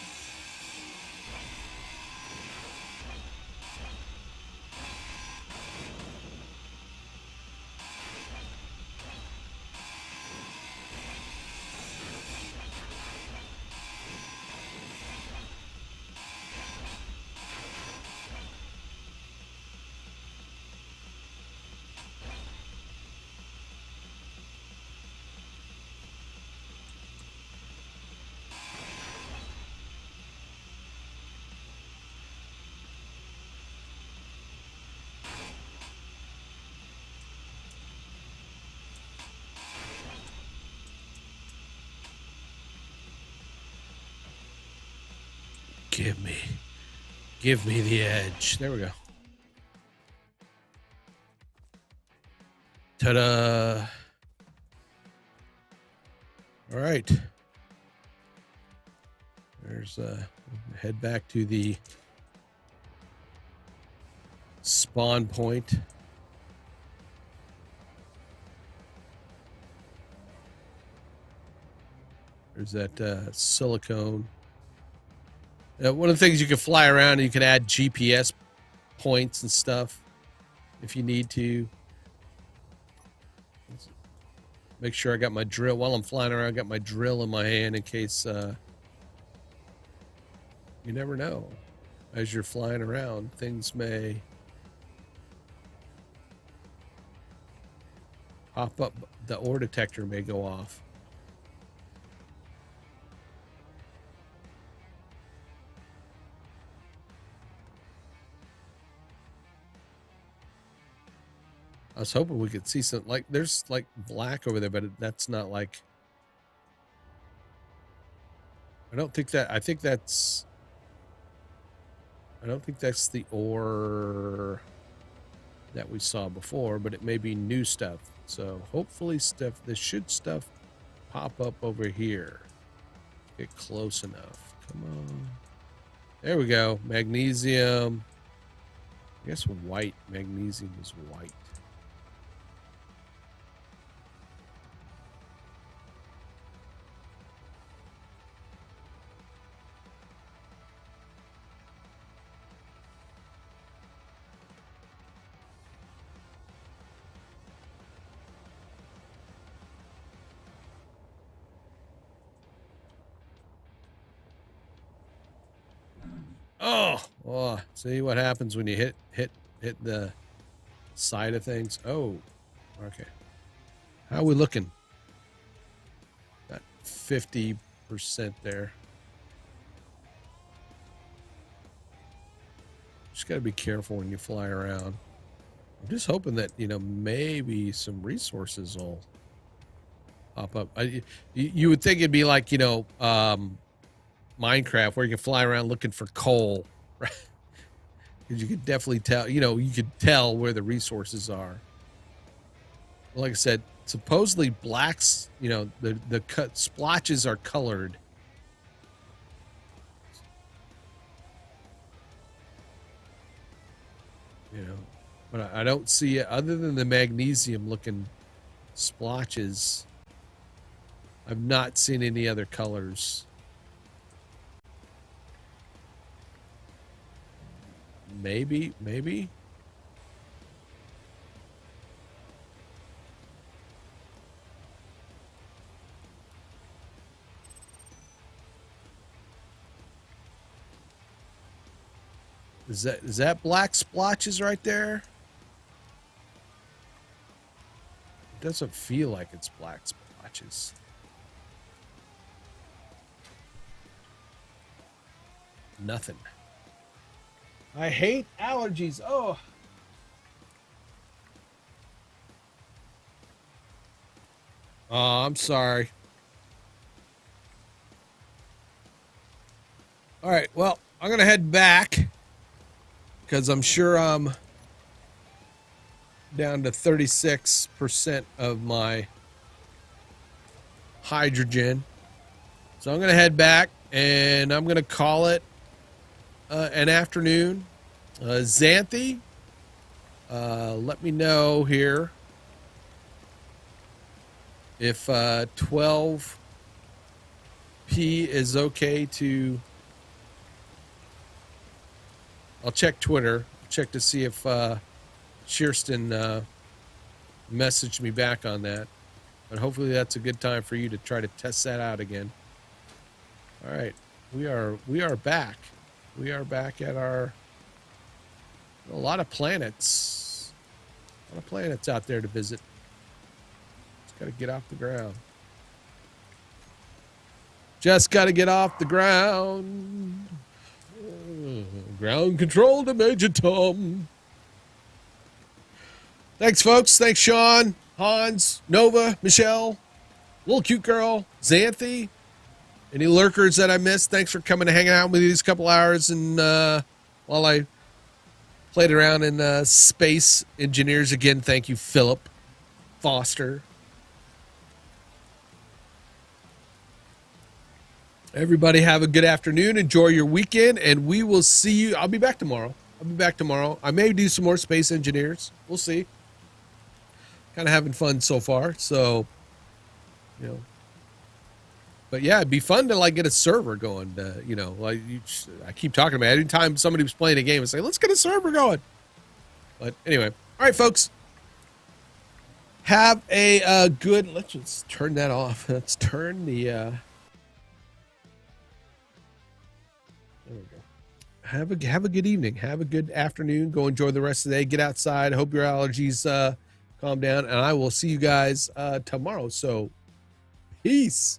Give me the edge. There we go. Ta-da. All right. There's head back to the spawn point. There's that silicone. One of the things you can fly around and you can add GPS points and stuff if you need to. Make sure I got my drill while I'm flying around. I got my drill in my hand in case you never know. As you're flying around, things may pop up. The ore detector may go off. I was hoping we could see some, like, there's like black over there, but that's not like, I don't think that's the ore that we saw before, but it may be new stuff. So hopefully stuff pop up over here. Get close enough. Come on. There we go. Magnesium. I guess white. Magnesium is white. Oh, see what happens when you hit the side of things. Oh, okay. How are we looking? Got 50% there. Just got to be careful when you fly around. I'm just hoping that, maybe some resources will pop up. You would think it'd be like, Minecraft, where you can fly around looking for coal, right? Because you could definitely tell, you could tell where the resources are. Like I said, supposedly blacks, the cut splotches are colored. But I don't see it other than the magnesium looking splotches. I've not seen any other colors. Maybe. Is that black splotches right there? It doesn't feel like it's black splotches. Nothing. I hate allergies. Oh. Oh, I'm sorry. All right. Well, I'm going to head back because I'm sure I'm down to 36% of my hydrogen. So I'm going to head back and I'm going to call it an afternoon. Xanthi, let me know here if 12p is okay to... I'll check Twitter, check to see if Shearston messaged me back on that. But hopefully that's a good time for you to try to test that out again. All right, we are back. We are back at our... A lot of planets. A lot of planets out there to visit. Just got to get off the ground. Just got to get off the ground. Ground control to Major Tom. Thanks, folks. Thanks, Sean, Hans, Nova, Michelle, Little Cute Girl, Xanthi. Any lurkers that I missed, thanks for coming and hanging out with me these couple hours. And while I played around in Space Engineers again, thank you, Philip Foster. Everybody have a good afternoon. Enjoy your weekend, and we will see you. I'll be back tomorrow. I may do some more Space Engineers. We'll see. Kind of having fun so far. So, you know. But yeah, it'd be fun to like get a server going. You know, like I keep talking about it. Anytime somebody was playing a game, it's like, let's get a server going. But anyway, all right, folks. Have a good. Let's just turn that off. Let's turn the. There we go. Have a good evening. Have a good afternoon. Go enjoy the rest of the day. Get outside. Hope your allergies calm down. And I will see you guys tomorrow. So, peace.